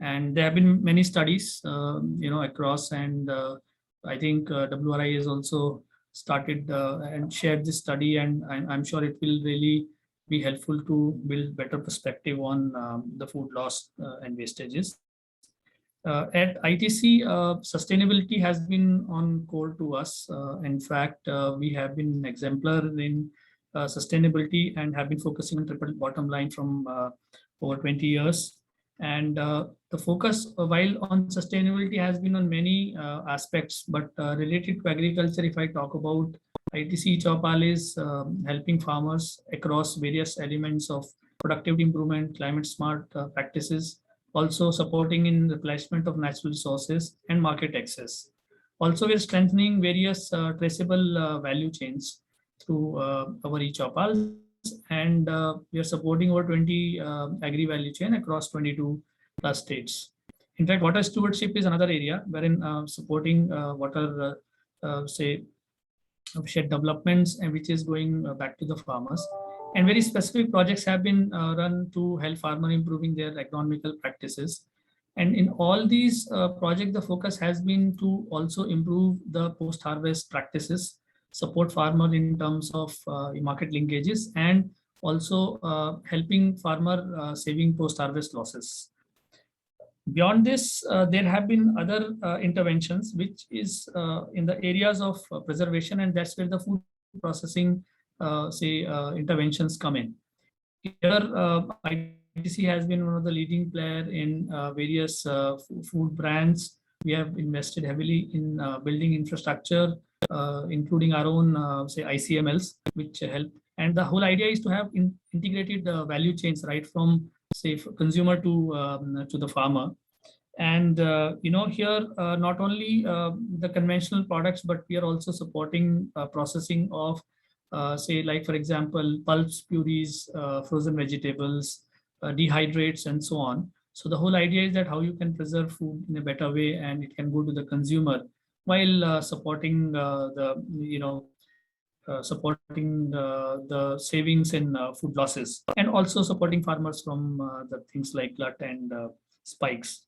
And there have been many studies, across, and I think WRI has also started and shared this study, and I'm sure it will really be helpful to build better perspective on the food loss and wastages. At ITC, sustainability has been on core to us. In fact, we have been exemplar in sustainability and have been focusing on triple bottom line from over 20 years. And the focus, while on sustainability, has been on many aspects, but related to agriculture, if I talk about ITC Chopal is helping farmers across various elements of productivity improvement, climate smart practices, also supporting in replenishment of natural resources and market access. Also, we're strengthening various traceable value chains through our e-Chopals, and we are supporting over 20 agri-value chain across 22 plus states. In fact, water stewardship is another area wherein supporting water, say, shed developments, and which is going back to the farmers. And very specific projects have been run to help farmer improving their economical practices. And in all these projects, the focus has been to also improve the post-harvest practices, support farmer in terms of market linkages, and also helping farmer saving post-harvest losses. Beyond this, there have been other interventions, which is in the areas of preservation, and that's where the food processing, interventions come in. Here, ITC has been one of the leading player in various food brands. We have invested heavily in building infrastructure, including our own, say, ICMLs, which help. And the whole idea is to have integrated value chains, right from, say, consumer to the farmer. And here not only the conventional products, but we are also supporting processing of, say, like for example, pulps, purees, frozen vegetables, dehydrates, and so on. So the whole idea is that how you can preserve food in a better way, and it can go to the consumer while supporting supporting the savings in food losses, and also supporting farmers from the things like glut and spikes.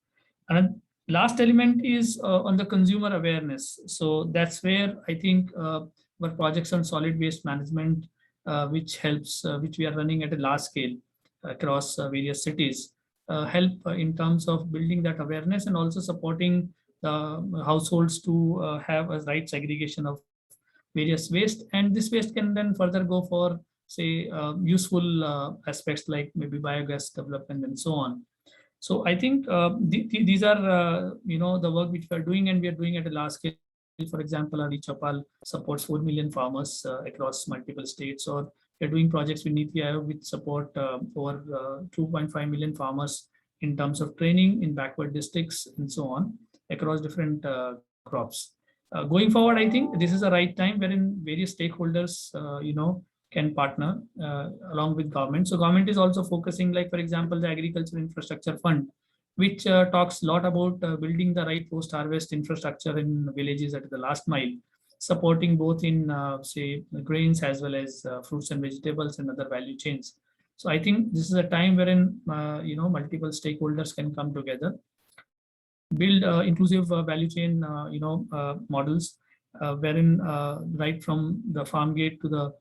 And last element is on the consumer awareness. So that's where I think our projects on solid waste management, which helps, which we are running at a large scale across various cities, help in terms of building that awareness and also supporting the households to have a right segregation of various waste. And this waste can then further go for, say, useful aspects like maybe biogas development and so on. So I think these are the work which we are doing, and we are doing at a large scale. For example, our Chopal supports 4 million farmers across multiple states, or we are doing projects with Niti Aayog which support over 2.5 million farmers in terms of training in backward districts and so on across different crops. Going forward, I think this is the right time wherein various stakeholders, can partner along with government. So government is also focusing, like for example, the Agriculture Infrastructure Fund, which talks a lot about building the right post-harvest infrastructure in villages at the last mile, supporting both in say grains as well as fruits and vegetables and other value chains. So I think this is a time wherein multiple stakeholders can come together, build inclusive value chain models, wherein right from the farm gate to the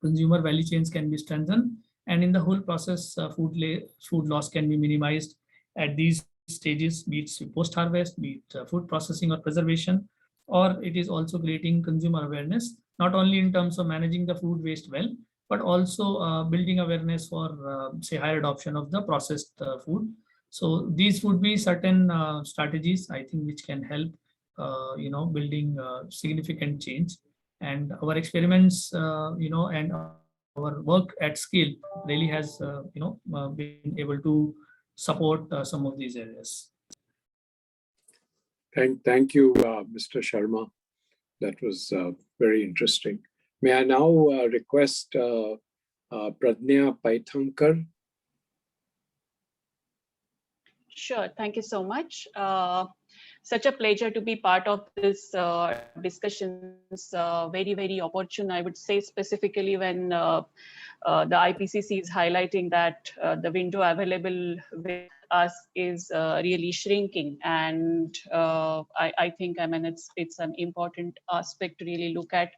consumer value chains can be strengthened, and in the whole process food loss can be minimized at these stages, be it post-harvest, be it food processing or preservation, or it is also creating consumer awareness, not only in terms of managing the food waste well, but also building awareness for say higher adoption of the processed food. So these would be certain strategies, I think, which can help building significant change. And our experiments, and our work at scale really has, been able to support some of these areas. Thank you, Mr. Sharma. That was very interesting. May I now request Pradnya Paithankar? Sure, thank you so much. Such a pleasure to be part of this discussions, very, very opportune, I would say, specifically when the IPCC is highlighting that the window available with us is really shrinking. And I think, it's an important aspect to really look at,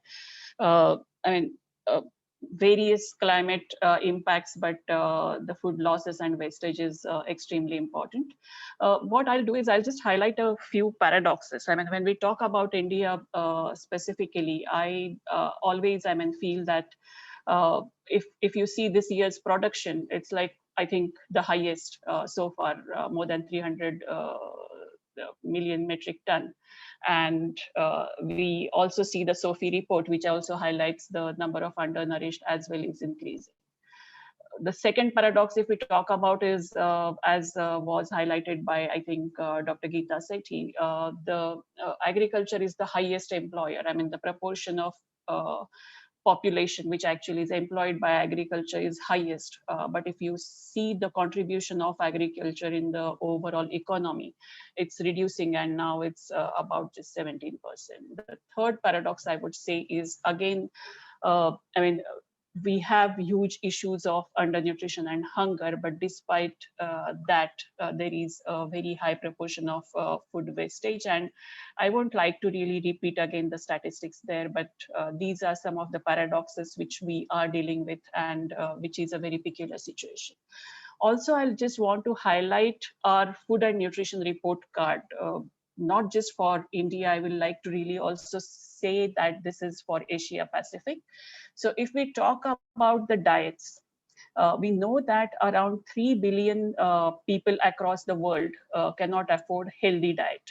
various climate impacts, but the food losses and wastage is extremely important. What I'll do is I'll just highlight a few paradoxes. When we talk about India specifically, I always feel that if you see this year's production, it's like, I think, the highest so far, more than 300 million metric ton. And we also see the SOFI report, which also highlights the number of undernourished as well is increasing. The second paradox, if we talk about, is as was highlighted by, I think, Dr. Geeta Sethi, the agriculture is the highest employer. I mean, the proportion of population which actually is employed by agriculture is highest. But if you see the contribution of agriculture in the overall economy, it's reducing, and now it's about just 17%. The third paradox, I would say, is again, I mean, we have huge issues of undernutrition and hunger, but despite that, there is a very high proportion of food wastage. And I won't like to really repeat again the statistics there, but these are some of the paradoxes which we are dealing with, and which is a very peculiar situation. Also, I'll just want to highlight our food and nutrition report card. Not just for India, I will like to really also say that this is for Asia Pacific. So if we talk about the diets, we know that around 3 billion people across the world cannot afford healthy diet.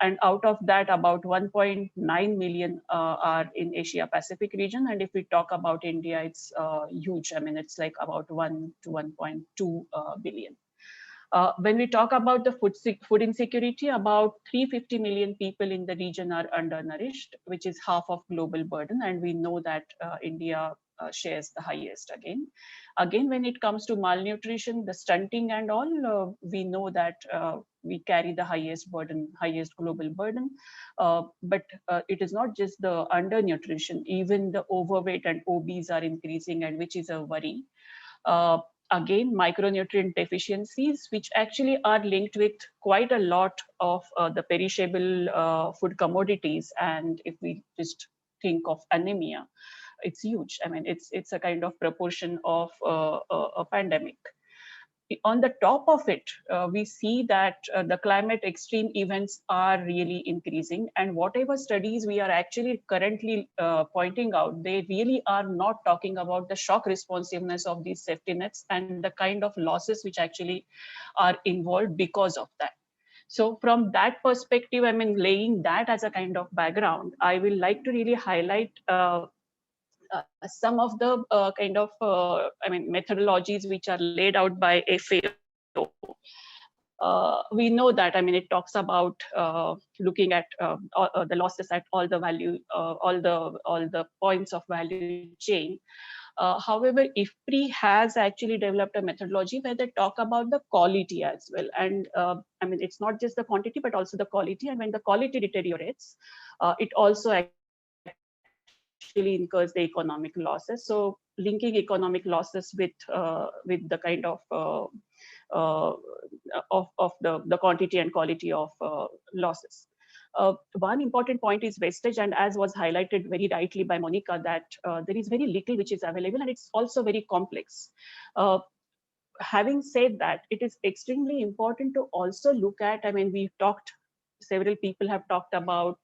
And out of that, about 1.9 million are in Asia Pacific region. And if we talk about India, it's huge. I mean, it's like about 1 to 1.2 billion. When we talk about the food insecurity, about 350 million people in the region are undernourished, which is half of global burden. And we know that India shares the highest again. Again, when it comes to malnutrition, the stunting and all, we know that we carry the highest burden, highest global burden. But it is not just the undernutrition, even the overweight and obese are increasing, and which is a worry. Again, micronutrient deficiencies, which actually are linked with quite a lot of the perishable food commodities. And if we just think of anemia, it's huge. I mean, it's a kind of proportion of a pandemic. On the top of it, we see that the climate extreme events are really increasing, and whatever studies we are actually currently pointing out, they really are not talking about the shock responsiveness of these safety nets and the kind of losses which actually are involved because of that. So from that perspective, I mean, laying that as a kind of background, I will like to really highlight some of the kind of, I mean, methodologies which are laid out by FAO. We know that, I mean, it talks about looking at the losses at all the value, all the points of value chain. However, IFPRI has actually developed a methodology where they talk about the quality as well. And I mean, it's not just the quantity, but also the quality. And when the quality deteriorates, it also actually incurs the economic losses. So linking economic losses with the kind of the quantity and quality of losses. One important point is wastage, and as was highlighted very rightly by Monica, that there is very little which is available, and it's also very complex. Having said that, it is extremely important to also look at, I mean, we've talked, several people have talked about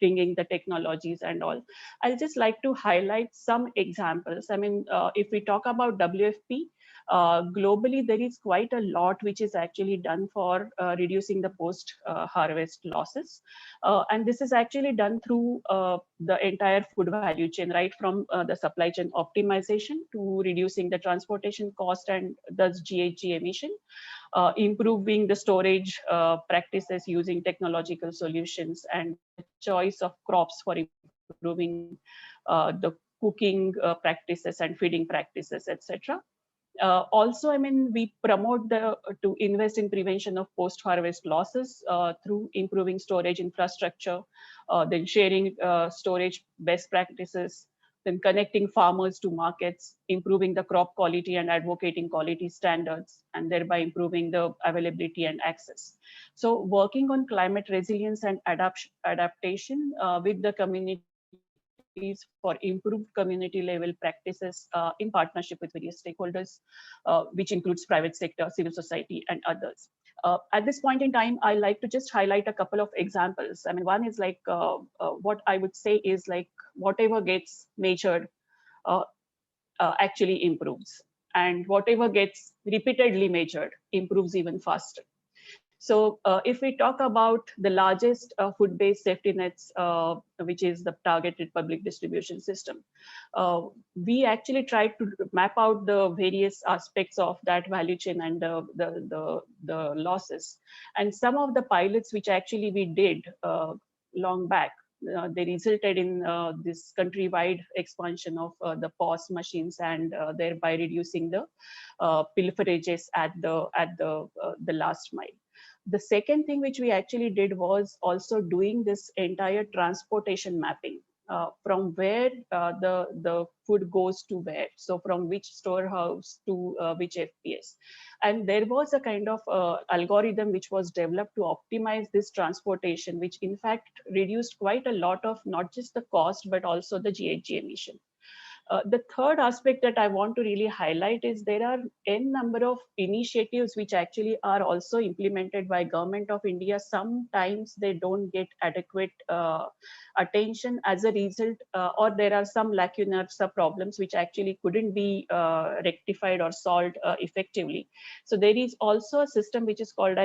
bringing the technologies and all. I'll just like to highlight some examples. I mean, if we talk about WFP, globally, there is quite a lot which is actually done for reducing the post-harvest losses. And this is actually done through the entire food value chain, right from the supply chain optimization to reducing the transportation cost and thus GHG emission, improving the storage practices using technological solutions, and the choice of crops for improving the cooking practices and feeding practices, etc. Also, I mean, we promote to invest in prevention of post-harvest losses through improving storage infrastructure, then sharing storage best practices, then connecting farmers to markets, improving the crop quality and advocating quality standards, and thereby improving the availability and access. So working on climate resilience and adaptation with the community for improved community level practices in partnership with various stakeholders, which includes private sector, civil society, and others. At this point in time, I like to just highlight a couple of examples. I mean, one is like what I would say is like whatever gets measured actually improves, and whatever gets repeatedly measured improves even faster. So if we talk about the largest food-based safety nets, which is the targeted public distribution system, we actually tried to map out the various aspects of that value chain and the losses. And some of the pilots which actually we did long back, they resulted in this countrywide expansion of the POS machines, and thereby reducing the pilferages at the last mile. The second thing which we actually did was also doing this entire transportation mapping. From where the food goes to where, so from which storehouse to which FPS. And there was a kind of algorithm which was developed to optimize this transportation, which in fact reduced quite a lot of not just the cost, but also the GHG emission. The third aspect that I want to really highlight is there are n number of initiatives which actually are also implemented by Government of India. Sometimes they don't get adequate attention as a result, or there are some lacunar problems which actually couldn't be rectified or solved effectively. So there is also a system which is called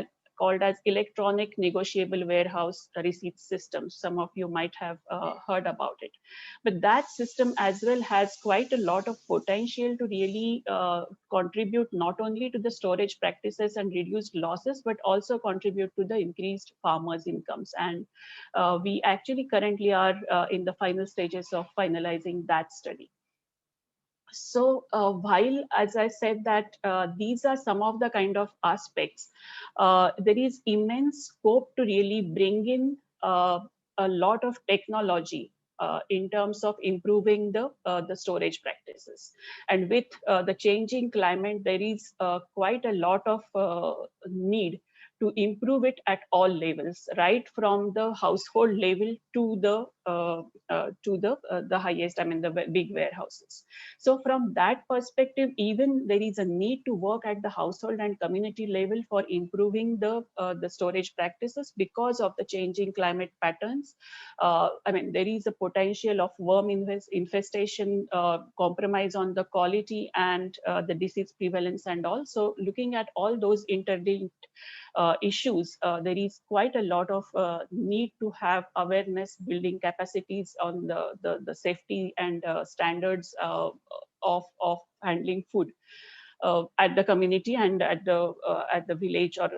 as electronic negotiable warehouse receipt system. Some of you might have heard about it. But that system as well has quite a lot of potential to really contribute not only to the storage practices and reduced losses, but also contribute to the increased farmers' incomes. And we actually currently are in the final stages of finalizing that study. So while, as I said, that these are some of the kind of aspects, there is immense scope to really bring in a lot of technology in terms of improving the storage practices. And with the changing climate, there is quite a lot of need to improve it at all levels, right from the household level to the highest, I mean, the big warehouses. So from that perspective, even there is a need to work at the household and community level for improving the storage practices because of the changing climate patterns. I mean, there is a potential of worm infestation, compromise on the quality and the disease prevalence, and also looking at all those interlinked issues, there is quite a lot of need to have awareness building capacities on the safety and standards of handling food at the community and at the village or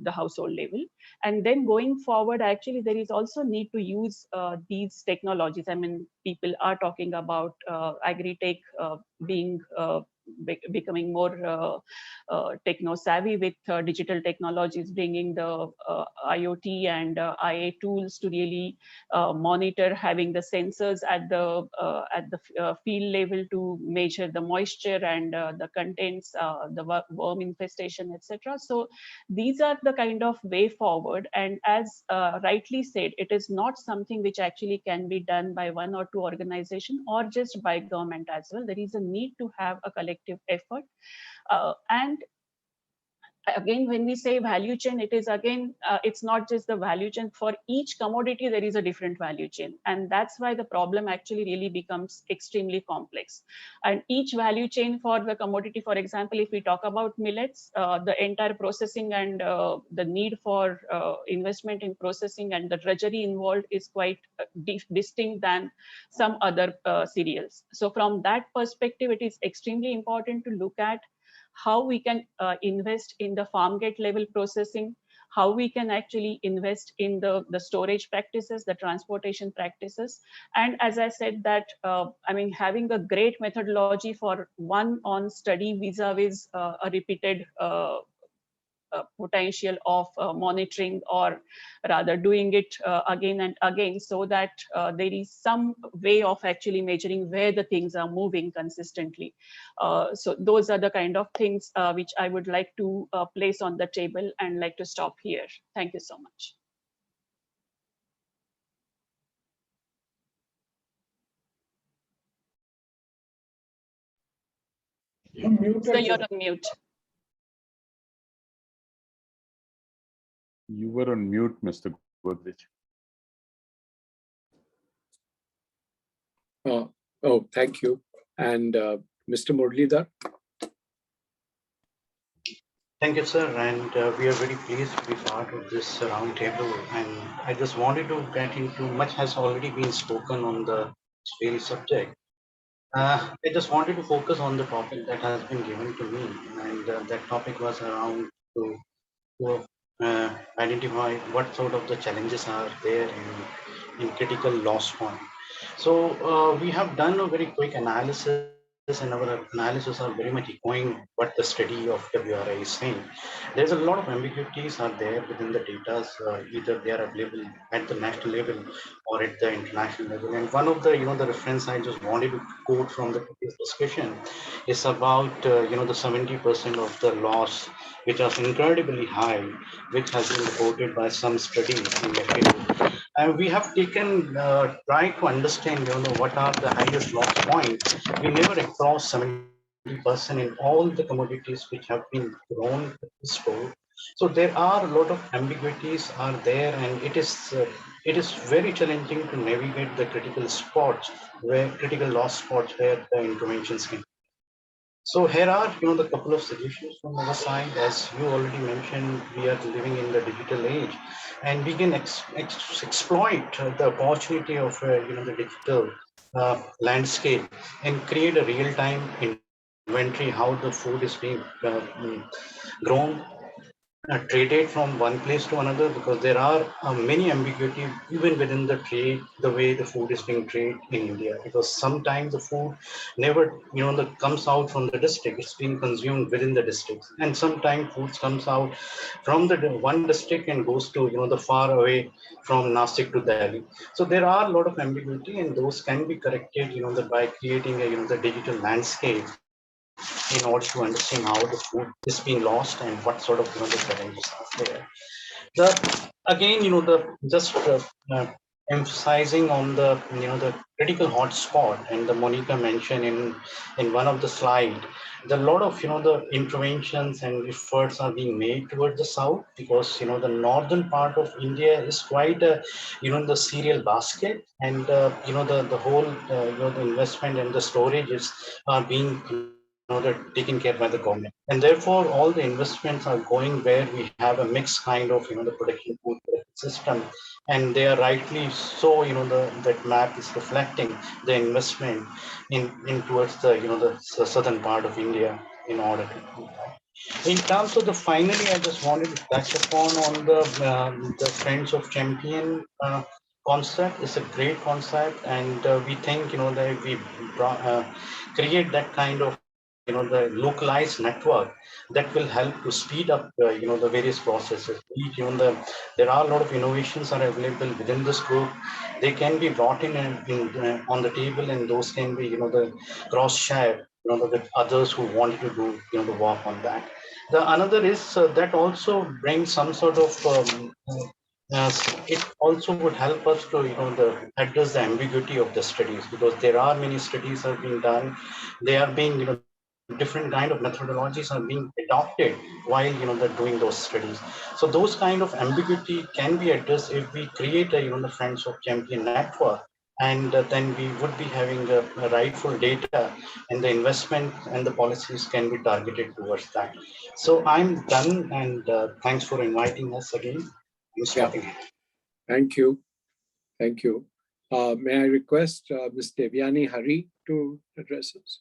the household level. And then going forward, actually, there is also need to use these technologies. I mean, people are talking about agri-tech being becoming more techno savvy with digital technologies, bringing the IoT and IA tools to really monitor, having the sensors at the field level to measure the moisture and the contents, the worm infestation, etc. So these are the kind of way forward. And as rightly said, it is not something which actually can be done by one or two organizations or just by government as well. There is a need to have a collective effort. And again, when we say value chain, it is again, it's not just the value chain. For each commodity, there is a different value chain. And that's why the problem actually really becomes extremely complex. And each value chain for the commodity, for example, if we talk about millets, the entire processing and the need for investment in processing and the drudgery involved is quite distinct than some other cereals. So from that perspective, it is extremely important to look at how we can invest in the farm gate level processing, how we can actually invest in the storage practices, the transportation practices. And as I said that, I mean, having a great methodology for one on study vis-a-vis a repeated potential of monitoring, or rather doing it again and again, so that there is some way of actually measuring where the things are moving consistently. So those are the kind of things which I would like to place on the table, and like to stop here. Thank you so much. So you're on mute. You were on mute, Mr. Godrej. Oh, thank you. And Mr. Muralidhar. Thank you, sir. And we are very pleased to be part of this roundtable. And I just wanted to get into much has already been spoken on the very subject. I just wanted to focus on the topic that has been given to me. And that topic was around to identify what sort of the challenges are there in critical loss point. So we have done a very quick analysis, and our analysis are very much echoing what the study of WRI is saying. There's a lot of ambiguities are there within the data. Either they are available at the national level or at the international level. And one of the the reference I just wanted to quote from the previous discussion is about the 70% of the loss, which is incredibly high, which has been reported by some studies in the field. And we have taken try to understand what are the highest loss points. We never cross 70% in all the commodities which have been grown to the store. So there are a lot of ambiguities are there, and it is very challenging to navigate the critical spots where critical loss spots where the interventions can. So here are the couple of solutions from our side. As you already mentioned, we are living in the digital age, and we can exploit the opportunity of the digital landscape and create a real-time inventory how the food is being grown, traded from one place to another, because there are many ambiguity even within the trade, the way the food is being traded in India, because sometimes the food never comes out from the district, it's being consumed within the district, and sometimes food comes out from the one district and goes to the far away from Nasik to Delhi. So there are a lot of ambiguity, and those can be corrected by creating a the digital landscape in order to understand how the food is being lost and what sort of the challenges are there. The again the just emphasizing on the the critical hotspot, and the Monica mentioned in one of the slide, the lot of the interventions and efforts are being made towards the south, because the northern part of India is quite a the cereal basket, and the whole the investment and the storages are being they're taken care by the government, and therefore all the investments are going where we have a mixed kind of the production food system, and they are rightly so that map is reflecting the investment in towards the the southern part of India in order to do that. In terms of the finally, I just wanted to touch upon on the Friends of Champion concept. It's a great concept, and we think that we create that kind of the localized network that will help to speed up the various processes. There are a lot of innovations are available within this group. They can be brought in on the table, and those can be the cross share with others who want to do the work on that. The another is that also brings some sort of it also would help us to address the ambiguity of the studies, because there are many studies are being done. They are being different kind of methodologies are being adopted while they're doing those studies. So those kind of ambiguity can be addressed if we create a the Friends of Champion network, and then we would be having a rightful data, and the investment and the policies can be targeted towards that. So I'm done, and thanks for inviting us again. I'm stopping here. Thank you. Thank you. May I request Ms. Devyani Hari to address us?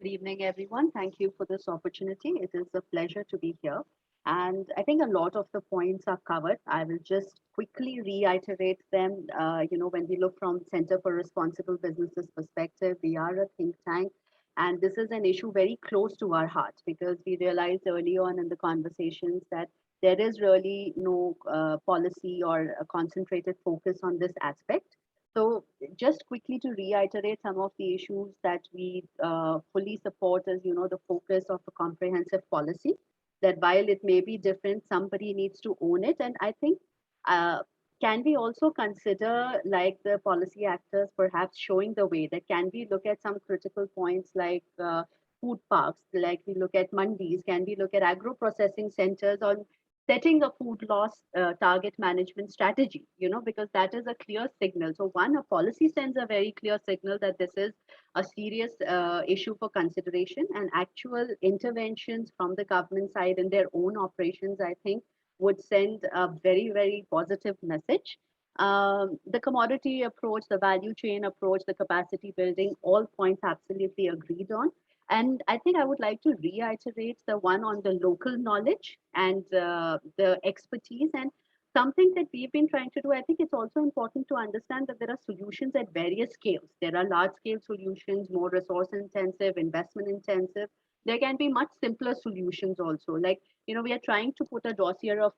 Good evening, everyone. Thank you for this opportunity. It is a pleasure to be here. And I think a lot of the points are covered. I will just quickly reiterate them. When we look from Center for Responsible Businesses perspective, we are a think tank. And this is an issue very close to our heart, because we realized early on in the conversations that there is really no policy or a concentrated focus on this aspect. So just quickly to reiterate some of the issues that we fully support is, the focus of a comprehensive policy, that while it may be different, somebody needs to own it. And I think, can we also consider, like the policy actors perhaps showing the way, that can we look at some critical points like food parks, like we look at mandis, can we look at agro-processing centers on setting a food loss target management strategy, because that is a clear signal. So one, a policy sends a very clear signal that this is a serious issue for consideration, and actual interventions from the government side in their own operations, I think, would send a very, very positive message. The commodity approach, the value chain approach, the capacity building, all points absolutely agreed on. And I think I would like to reiterate the one on the local knowledge and the expertise, and something that we've been trying to do. I think it's also important to understand that there are solutions at various scales. There are large scale solutions, more resource intensive, investment intensive. There can be much simpler solutions also. Like, we are trying to put a dossier of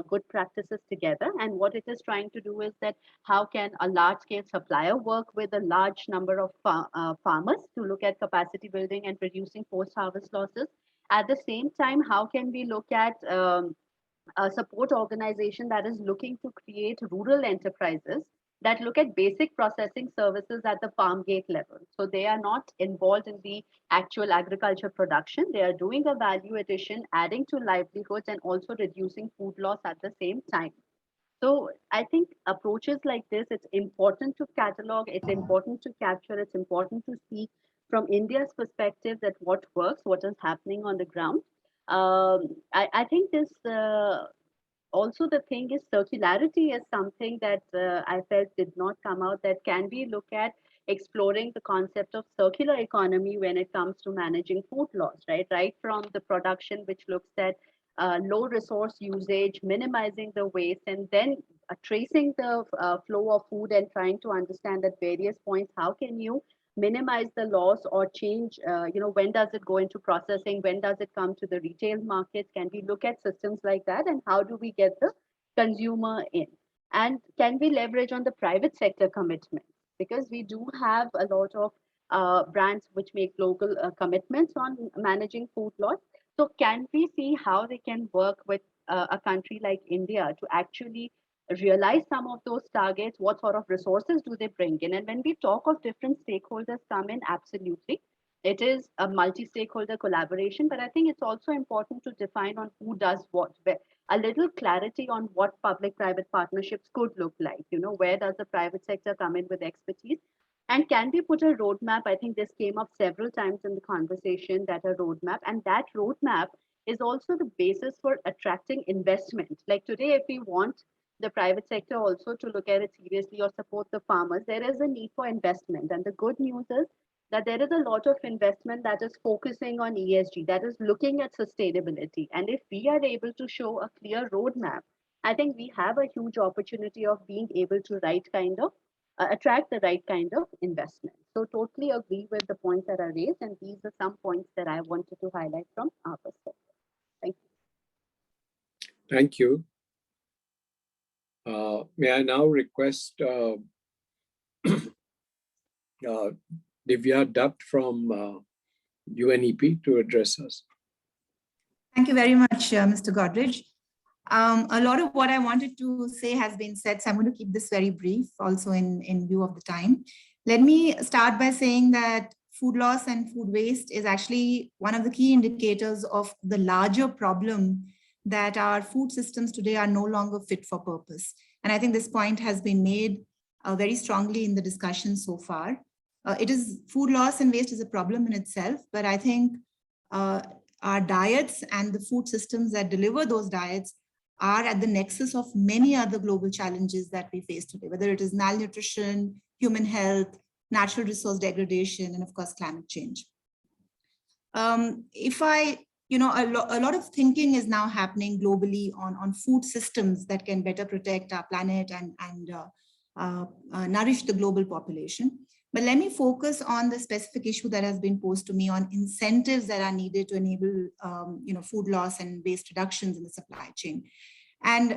good practices together. And what it is trying to do is that how can a large scale supplier work with a large number of farmers to look at capacity building and reducing post harvest losses. At the same time, how can we look at a support organization that is looking to create rural enterprises that look at basic processing services at the farm gate level. So they are not involved in the actual agriculture production. They are doing a value addition, adding to livelihoods, and also reducing food loss at the same time. So I think approaches like this, it's important to catalog, it's important to capture, it's important to see from India's perspective that what works, what is happening on the ground. I think this also the thing is circularity is something that I felt did not come out. That can we look at exploring the concept of circular economy when it comes to managing food loss, right? Right from the production, which looks at low resource usage, minimizing the waste, and then tracing the flow of food and trying to understand at various points, how can you minimize the loss or change, when does it go into processing, when does it come to the retail markets? Can we look at systems like that, and how do we get the consumer in? And can we leverage on the private sector commitment? Because we do have a lot of brands which make global commitments on managing food loss. So can we see how they can work with a country like India to actually realize some of those targets? What sort of resources do they bring in? And when we talk of different stakeholders come in, absolutely, it is a multi-stakeholder collaboration, but I think it's also important to define on who does what, a little clarity on what public-private partnerships could look like. Where does the private sector come in with expertise? And can we put a roadmap? I think this came up several times in the conversation, that a roadmap, and that roadmap is also the basis for attracting investment. Like today, if we want the private sector also to look at it seriously or support the farmers, there is a need for investment. And the good news is that there is a lot of investment that is focusing on ESG, that is looking at sustainability. And if we are able to show a clear roadmap, I think we have a huge opportunity of being able to attract the right kind of investment. So totally agree with the points that are raised. And these are some points that I wanted to highlight from our perspective. Thank you. Thank you. May I now request Divya Dutt from UNEP to address us. Thank you very much, Mr. Godrej. A lot of what I wanted to say has been said, so I'm going to keep this very brief, also in view of the time. Let me start by saying that food loss and food waste is actually one of the key indicators of the larger problem that our food systems today are no longer fit for purpose. And I think this point has been made very strongly in the discussion so far. Food loss and waste is a problem in itself, but I think our diets and the food systems that deliver those diets are at the nexus of many other global challenges that we face today, whether it is malnutrition, human health, natural resource degradation, and of course, climate change. A lot of thinking is now happening globally on food systems that can better protect our planet and nourish the global population. But let me focus on the specific issue that has been posed to me on incentives that are needed to enable food loss and waste reductions in the supply chain. And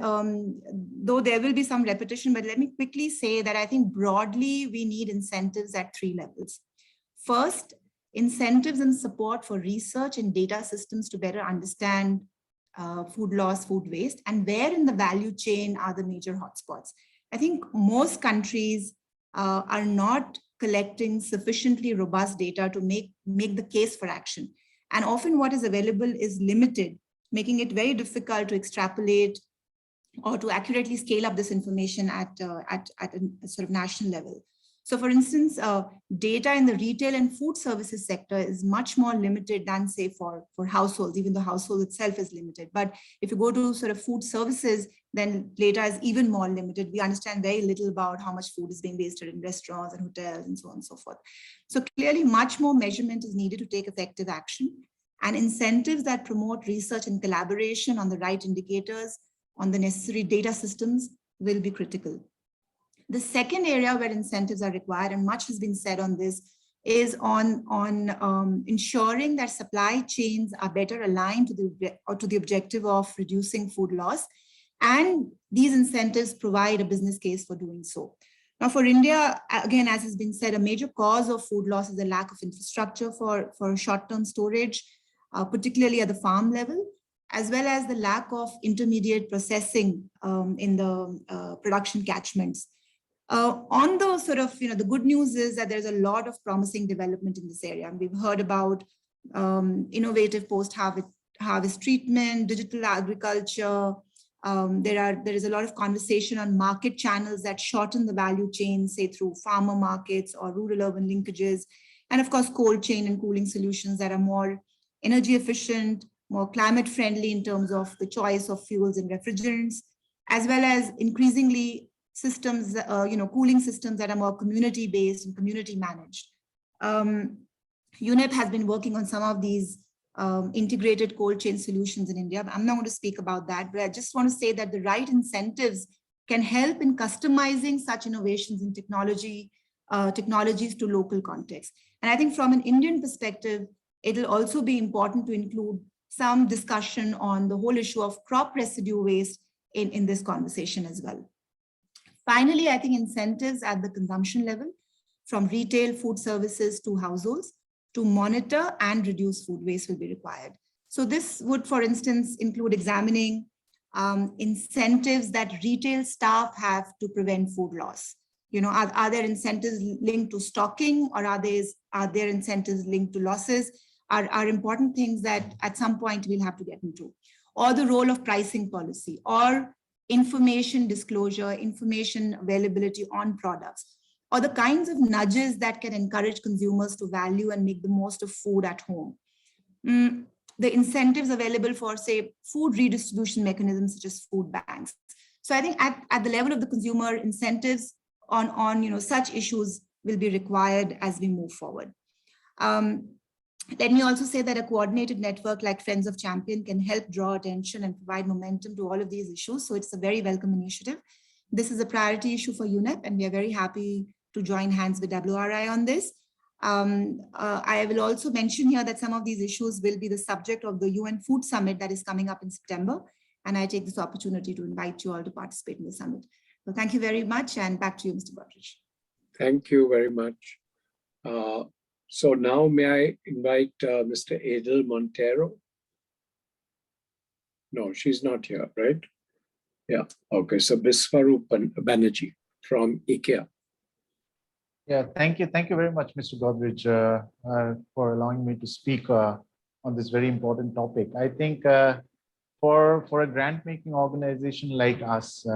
though there will be some repetition, but let me quickly say that I think broadly we need incentives at 3 levels. First, incentives and support for research and data systems to better understand food loss, food waste, and where in the value chain are the major hotspots. I think most countries are not collecting sufficiently robust data to make the case for action. And often what is available is limited, making it very difficult to extrapolate or to accurately scale up this information at a sort of national level. So for instance, data in the retail and food services sector is much more limited than say for households, even though household itself is limited. But if you go to sort of food services, then data is even more limited. We understand very little about how much food is being wasted in restaurants and hotels and so on and so forth. So clearly much more measurement is needed to take effective action, and incentives that promote research and collaboration on the right indicators, on the necessary data systems will be critical. The second area where incentives are required, and much has been said on this, is on ensuring that supply chains are better aligned to the objective of reducing food loss. And these incentives provide a business case for doing so. Now for India, again, as has been said, a major cause of food loss is the lack of infrastructure for short-term storage, particularly at the farm level, as well as the lack of intermediate processing in the production catchments. On the sort of, the good news is that there's a lot of promising development in this area. And we've heard about innovative post-harvest treatment, digital agriculture. There is a lot of conversation on market channels that shorten the value chain, say through farmer markets or rural-urban linkages. And of course, cold chain and cooling solutions that are more energy efficient, more climate friendly in terms of the choice of fuels and refrigerants, as well as increasingly systems, cooling systems that are more community-based and community-managed. UNEP has been working on some of these integrated cold chain solutions in India. I'm not going to speak about that, but I just want to say that the right incentives can help in customizing such innovations in technologies to local context. And I think from an Indian perspective, it'll also be important to include some discussion on the whole issue of crop residue waste in this conversation as well. Finally, I think incentives at the consumption level, from retail food services to households, to monitor and reduce food waste will be required. So this would, for instance, include examining incentives that retail staff have to prevent food loss. Are there incentives linked to stocking, or are there incentives linked to losses? Are important things that at some point we'll have to get into. Or the role of pricing policy, or information disclosure, information availability on products, or the kinds of nudges that can encourage consumers to value and make the most of food at home. The incentives available for, say, food redistribution mechanisms such as food banks. So I think at the level of the consumer, incentives on such issues will be required as we move forward. Let me also say that a coordinated network like Friends of Champion can help draw attention and provide momentum to all of these issues. So it's a very welcome initiative. This is a priority issue for UNEP, and we are very happy to join hands with WRI on this. I will also mention here that some of these issues will be the subject of the UN Food Summit that is coming up in September. And I take this opportunity to invite you all to participate in the summit. So thank you very much, and back to you, Mr. Godrej. Thank you very much. So now may I invite Mr. Adel Montero? No, she's not here, right? Yeah, okay. So Biswarup Banerjee from IKEA. Yeah, thank you. Thank you very much, Mr. Godrej, for allowing me to speak on this very important topic. I think for a grant-making organization like us,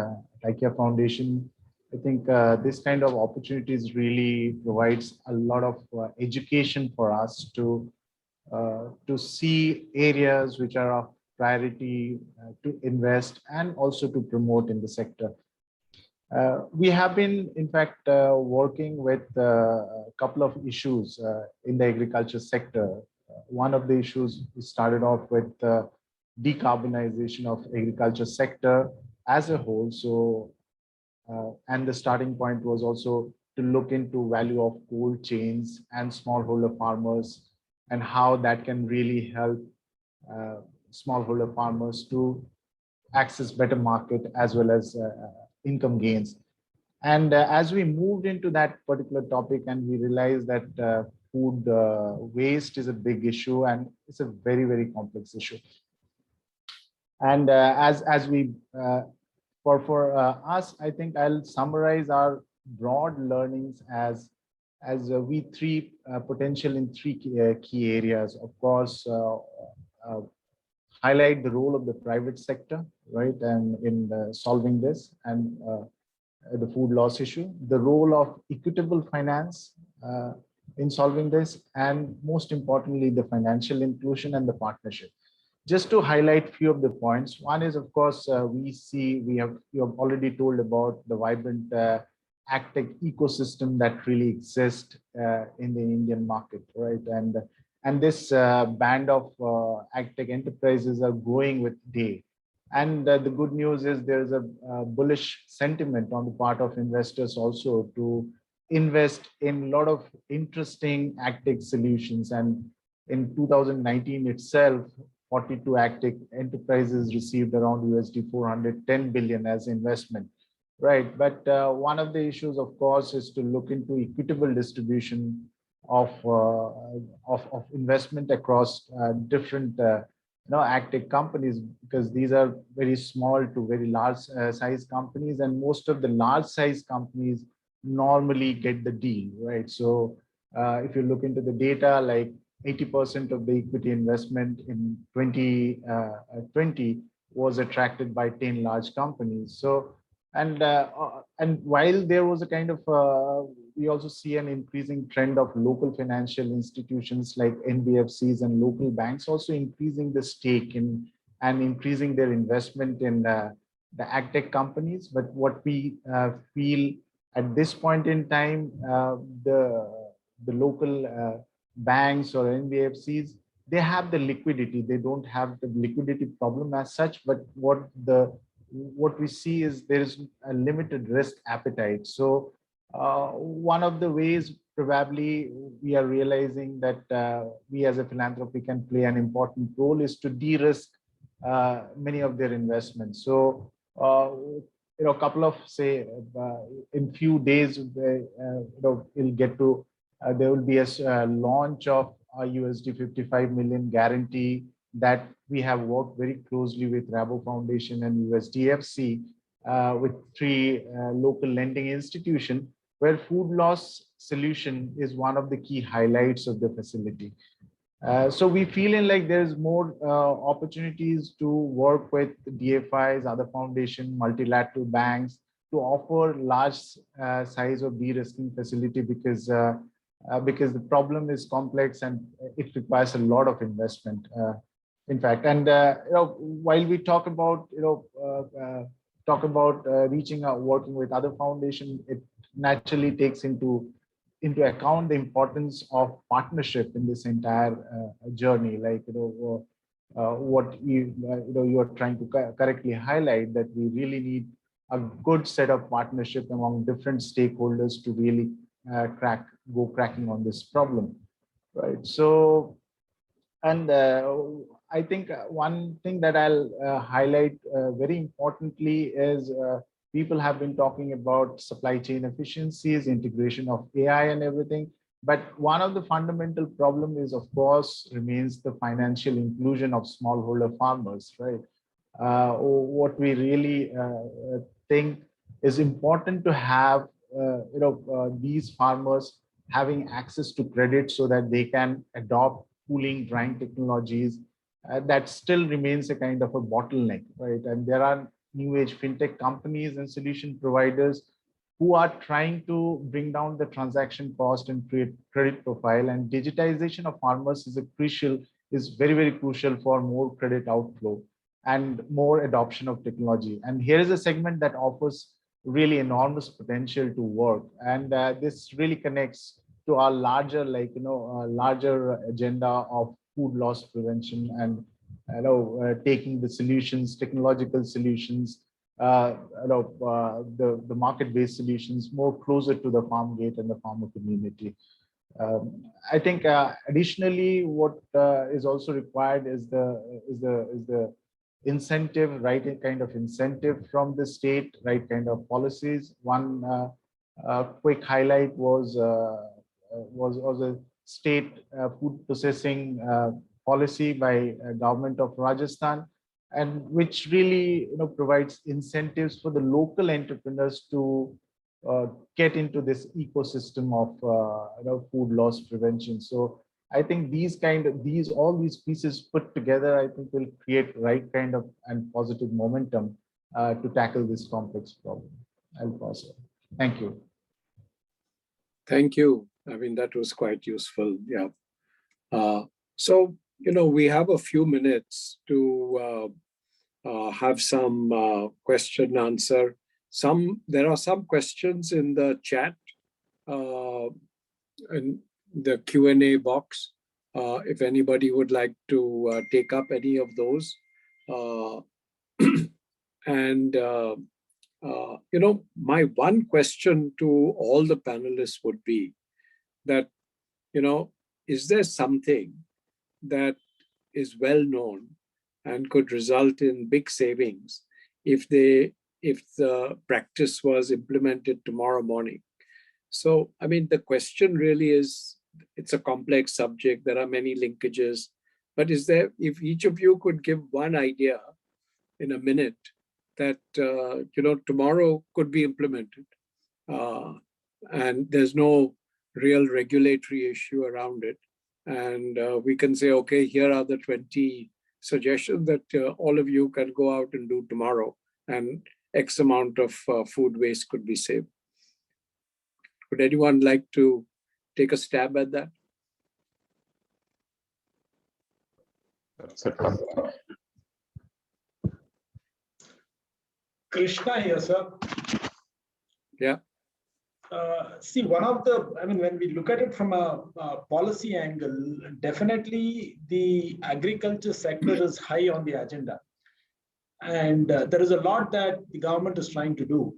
IKEA Foundation, I think this kind of opportunities really provides a lot of education for us to see areas which are of priority to invest and also to promote in the sector. We have been, in fact, working with a couple of issues in the agriculture sector. One of the issues started off with decarbonization of agriculture sector as a whole. So, and the starting point was also to look into value of cold chains and smallholder farmers and how that can really help smallholder farmers to access better market as well as income gains. And as we moved into that particular topic and we realized that food waste is a big issue and it's a very, very complex issue. And as we for us, I think I'll summarize our broad learnings as we potential in three key areas. Of course, highlight the role of the private sector, right, and in solving this, and the food loss issue, the role of equitable finance in solving this, and most importantly, the financial inclusion and the partnership. Just to highlight few of the points, one is, of course, you have already told about the vibrant AgTech ecosystem that really exists in the Indian market, right? And this band of AgTech enterprises are growing with day. And the good news is there's a bullish sentiment on the part of investors also to invest in a lot of interesting AgTech solutions. And in 2019 itself, 42 AgTech enterprises received around USD 410 billion as investment, right? But one of the issues, of course, is to look into equitable distribution of investment across different AgTech companies, because these are very small to very large size companies, and most of the large size companies normally get the deal, right? So if you look into the data, like 80% of the equity investment in 2020 was attracted by 10 large companies. So, and while there was a kind of, we also see an increasing trend of local financial institutions like NBFCs and local banks also increasing the stake in and increasing their investment in the AgTech companies. But what we feel at this point in time, the local banks or NBFCs, they have the liquidity. They don't have the liquidity problem as such, but what we see is there is a limited risk appetite. So one of the ways probably we are realizing that we as a philanthropy can play an important role is to de-risk many of their investments. So a couple of, say, in few days, we'll get to there will be a launch of a USD 55 million guarantee that we have worked very closely with Rabo Foundation and USDFC with 3 local lending institutions, where food loss solution is one of the key highlights of the facility. So we feel in like there's more opportunities to work with DFIs, other foundation, multilateral banks to offer large size of de-risking facility, because the problem is complex and it requires a lot of investment. In fact, and while we talk about reaching out, working with other foundations, it naturally takes into account the importance of partnership in this entire journey. Like what you are trying to correctly highlight, that we really need a good set of partnership among different stakeholders to really go cracking on this problem, right? So, and I think one thing that I'll highlight very importantly is people have been talking about supply chain efficiencies, integration of AI and everything. But one of the fundamental problem is, of course, remains the financial inclusion of smallholder farmers, right? What we really think is important to have, these farmers having access to credit so that they can adopt cooling, drying technologies. That still remains a kind of a bottleneck, right? And there are new age fintech companies and solution providers who are trying to bring down the transaction cost and create credit profile. And digitization of farmers is very, very crucial for more credit outflow and more adoption of technology. And here is a segment that offers really enormous potential to work. And this really connects to our larger, larger agenda of food loss prevention and taking the solutions, technological solutions, the market-based solutions more closer to the farm gate and the farmer community. I think additionally, what is also required is the incentive, right kind of incentive from the state, right kind of policies. One quick highlight was a state food processing policy by government of Rajasthan, and which really provides incentives for the local entrepreneurs to get into this ecosystem of food loss prevention. So I think all these pieces put together, I think will create right kind of and positive momentum to tackle this complex problem. I'll pause here. Thank you. Thank you. I mean, that was quite useful. Yeah. So, we have a few minutes to have some question and answer. There are some questions in the chat, in the Q&A box. If anybody would like to take up any of those. And, my one question to all the panelists would be that, is there something that is well known and could result in big savings if the practice was implemented tomorrow morning? So, I mean, the question really is, it's a complex subject. There are many linkages, but if each of you could give one idea in a minute that, tomorrow could be implemented, and there's no real regulatory issue around it. And we can say, okay, here are the 20 suggestions that all of you can go out and do tomorrow, and X amount of food waste could be saved. Would anyone like to take a stab at that? That's it. Krishna here, sir. Yeah. See, when we look at it from a policy angle, definitely the agriculture sector is high on the agenda. And there is a lot that the government is trying to do.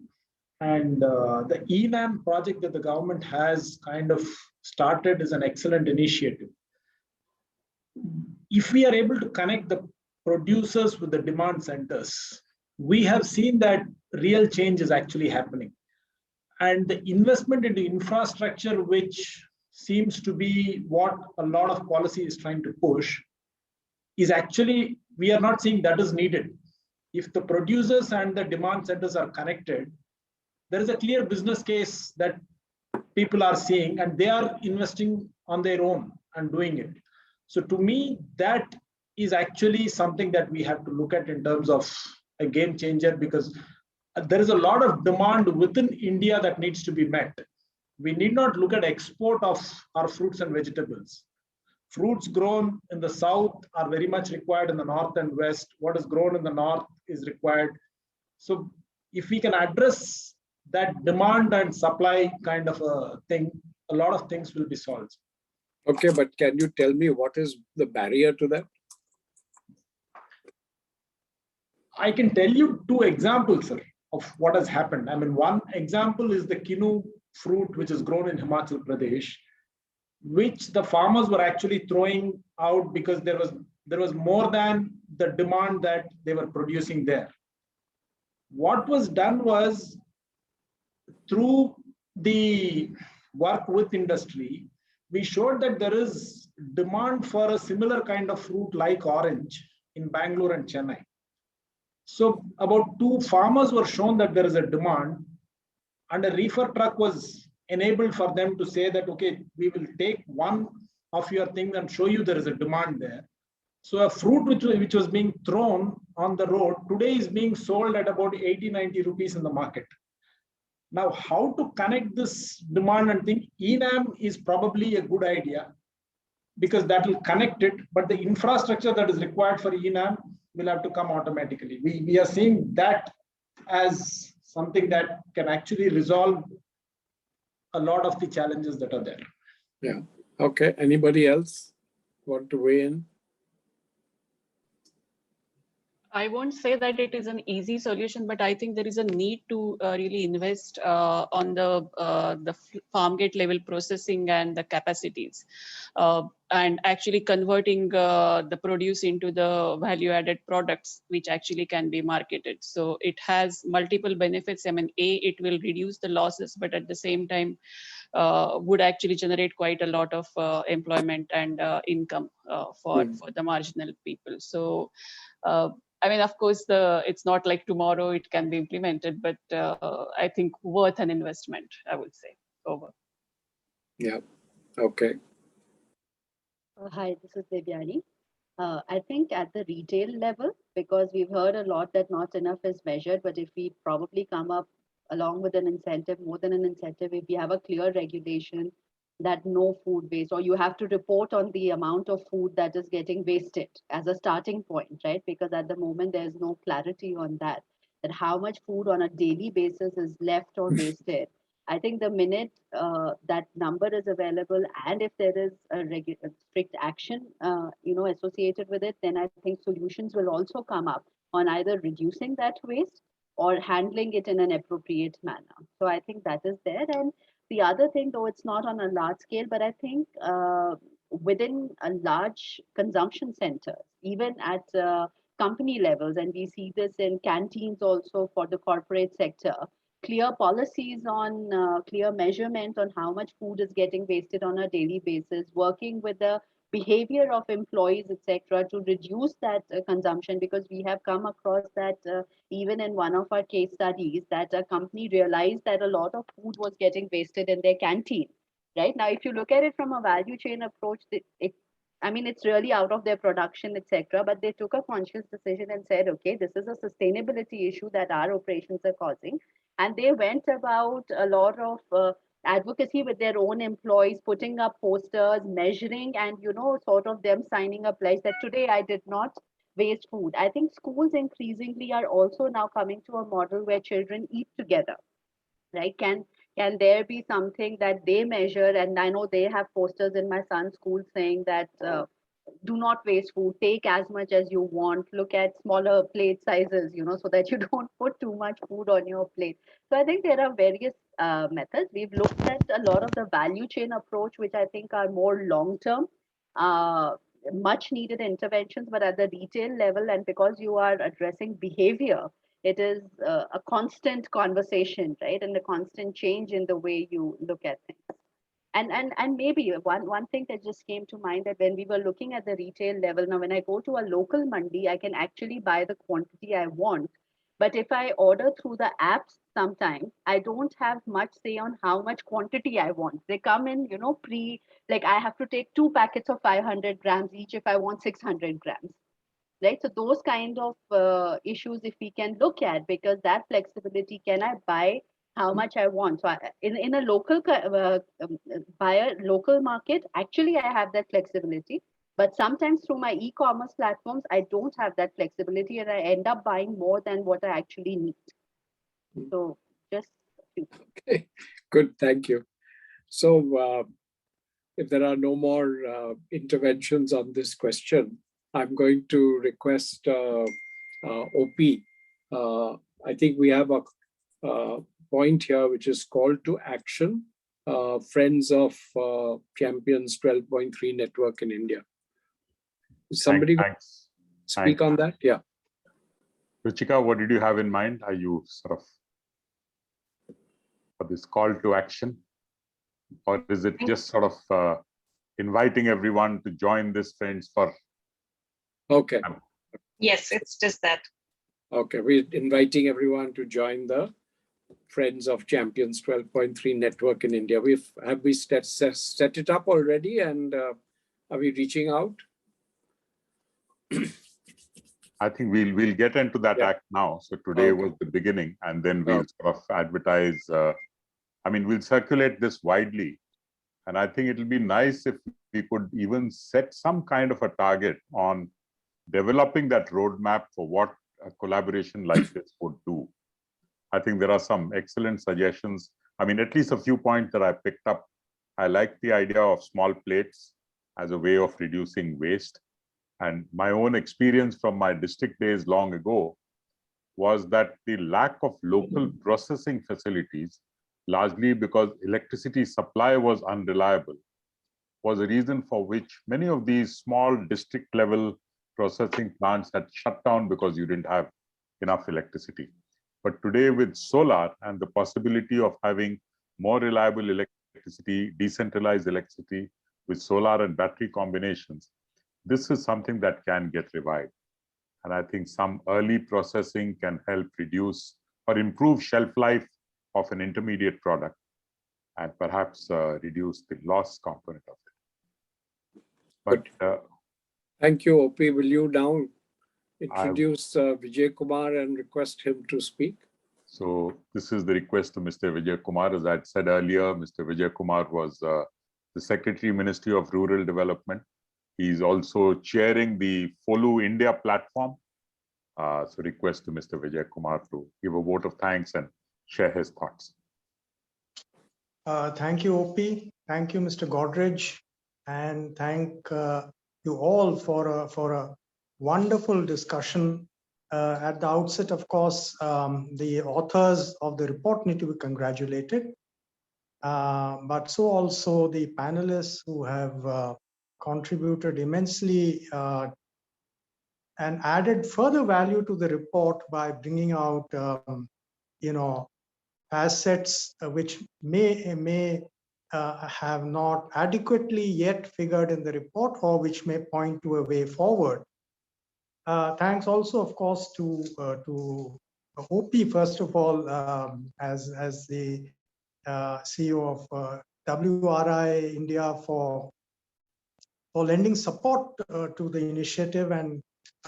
And the ENAM project that the government has kind of started is an excellent initiative. If we are able to connect the producers with the demand centers, we have seen that real change is actually happening. And the investment into infrastructure, which seems to be what a lot of policy is trying to push, is actually, we are not seeing that is needed. If the producers and the demand centers are connected, there is a clear business case that people are seeing, and they are investing on their own and doing it. So to me, that is actually something that we have to look at in terms of a game changer, because there is a lot of demand within India that needs to be met. We need not look at export of our fruits and vegetables. Fruits grown in the south are very much required in the north and west. What is grown in the north is required. So if we can address that demand and supply kind of a thing, a lot of things will be solved. Okay, but can you tell me what is the barrier to that? I can tell you two examples, sir, of what has happened. I mean, one example is the kinu fruit, which is grown in Himachal Pradesh, which the farmers were actually throwing out because there was more than the demand that they were producing there. What was done was, through the work with industry, we showed that there is demand for a similar kind of fruit like orange in Bangalore and Chennai. So about 2 farmers were shown that there is a demand, and a reefer truck was enabled for them to say that, okay, we will take one of your things and show you there is a demand there. So a fruit which was being thrown on the road today is being sold at about 80-90 rupees in the market. Now, how to connect this demand and think, ENAM is probably a good idea because that will connect it, but the infrastructure that is required for ENAM will have to come automatically. We are seeing that as something that can actually resolve a lot of the challenges that are there. Yeah. Okay. Anybody else want to weigh in? I won't say that it is an easy solution, but I think there is a need to really invest on the farm gate level processing and the capacities, and actually converting the produce into the value added products, which actually can be marketed. So it has multiple benefits. I mean, it will reduce the losses, but at the same time, would actually generate quite a lot of employment and income for the marginal people. So. I mean, of course, it's not like tomorrow it can be implemented, but I think worth an investment, I would say. Over. Yeah. Okay. Hi, this is Devyani. I think at the retail level, because we've heard a lot that not enough is measured, but if we probably come up along with an incentive, more than an incentive, if we have a clear regulation that no food waste, or you have to report on the amount of food that is getting wasted as a starting point, right? Because at the moment, there's no clarity on that how much food on a daily basis is left or wasted. I think the minute that number is available, and if there is a strict action, associated with it, then I think solutions will also come up on either reducing that waste or handling it in an appropriate manner. So I think that is there. And the other thing, though it's not on a large scale, but I think within a large consumption centers, even at company levels, and we see this in canteens also for the corporate sector, clear policies on clear measurement on how much food is getting wasted on a daily basis, working with the behavior of employees, etc., to reduce that consumption, because we have come across that even in one of our case studies, that a company realized that a lot of food was getting wasted in their canteen. Right now, if you look at it from a value chain approach, it's really out of their production, etc. But they took a conscious decision and said, okay, this is a sustainability issue that our operations are causing. And they went about a lot of advocacy with their own employees, putting up posters, measuring, and, sort of them signing a pledge that today I did not waste food. I think schools increasingly are also now coming to a model where children eat together, right? Can there be something that they measure? And I know they have posters in my son's school saying that do not waste food, take as much as you want, look at smaller plate sizes, so that you don't put too much food on your plate. So I think there are various methods. We've looked at a lot of the value chain approach, which I think are more long-term, much needed interventions, but at the retail level, and because you are addressing behavior, it is a constant conversation, right? And a constant change in the way you look at things. And maybe one thing that just came to mind, that when we were looking at the retail level, now when I go to a local mandi, I can actually buy the quantity I want. But if I order through the apps, sometimes I don't have much say on how much quantity I want. They come in, like I have to take 2 packets of 500 grams each if I want 600 grams. Right, so those kind of issues, if we can look at, because that flexibility, can I buy how much I want? So in a local buyer, local market, actually I have that flexibility. But sometimes through my e-commerce platforms, I don't have that flexibility, and I end up buying more than what I actually need. So just okay, good, thank you. So if there are no more interventions on this question, I'm going to request OP. I think we have a point here, which is call to action, Friends of Champions 12.3 Network in India. Is somebody speak on that? Yeah. Ruchika, what did you have in mind? Are you sort of for this call to action? Or is it just sort of inviting everyone to join this Friends for? Okay. Yes, it's just that. Okay, we're inviting everyone to join the Friends of Champions 12.3 network in India. Have we set it up already, and are we reaching out? I think we'll get into that act now. So today was the beginning, and then we'll sort of advertise. We'll circulate this widely, and I think it'll be nice if we could even set some kind of a target on developing that roadmap for what a collaboration like this would do. I think there are some excellent suggestions. At least a few points that I picked up. I like the idea of small plates as a way of reducing waste. And my own experience from my district days long ago was that the lack of local processing facilities, largely because electricity supply was unreliable, was a reason for which many of these small district level processing plants had shut down because you didn't have enough electricity. But today with solar and the possibility of having more reliable electricity, decentralized electricity with solar and battery combinations, this is something that can get revived. And I think some early processing can help reduce or improve shelf life of an intermediate product, and perhaps reduce the loss component of it. But thank you, OP. Will you now introduce Vijay Kumar and request him to speak? So this is the request to Mr. Vijay Kumar. As I had said earlier, Mr. Vijay Kumar was the Secretary, Ministry of Rural Development. He's also chairing the FOLU India platform. So request to Mr. Vijay Kumar to give a vote of thanks and share his thoughts. Thank you, OP. Thank you, Mr. Godrej. And thank you all for a wonderful discussion. At the outset, of course, the authors of the report need to be congratulated. But so also the panelists who have contributed immensely and added further value to the report by bringing out, assets which may have not adequately yet figured in the report, or which may point to a way forward. Thanks also, of course, to OP, first of all, as the CEO of WRI India for lending support to the initiative. And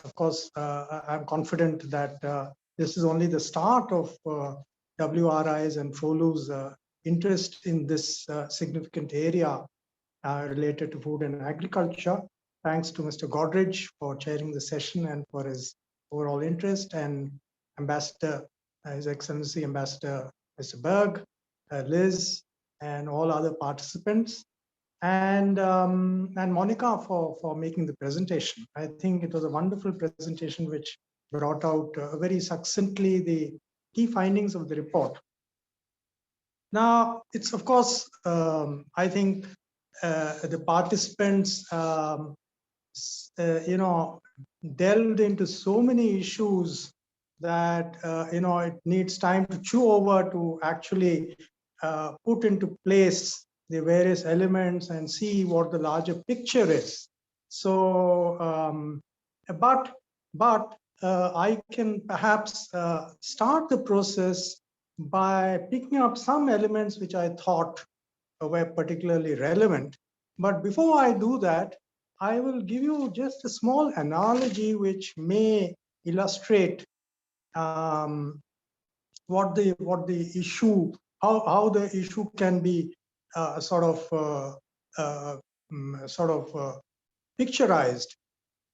of course, I'm confident that this is only the start of WRI's and FOLU's interest in this significant area related to food and agriculture. Thanks to Mr. Godrej for chairing the session and for his overall interest, and Ambassador, His Excellency Ambassador Mr. Berg, Liz, and all other participants, and Monica for making the presentation. I think it was a wonderful presentation which brought out very succinctly the key findings of the report. Now, it's of course, I think the participants, delved into so many issues that, it needs time to chew over to actually put into place the various elements and see what the larger picture is. So, but I can perhaps start the process by picking up some elements which I thought were particularly relevant. But before I do that, I will give you just a small analogy which may illustrate what the issue, how the issue can be picturized.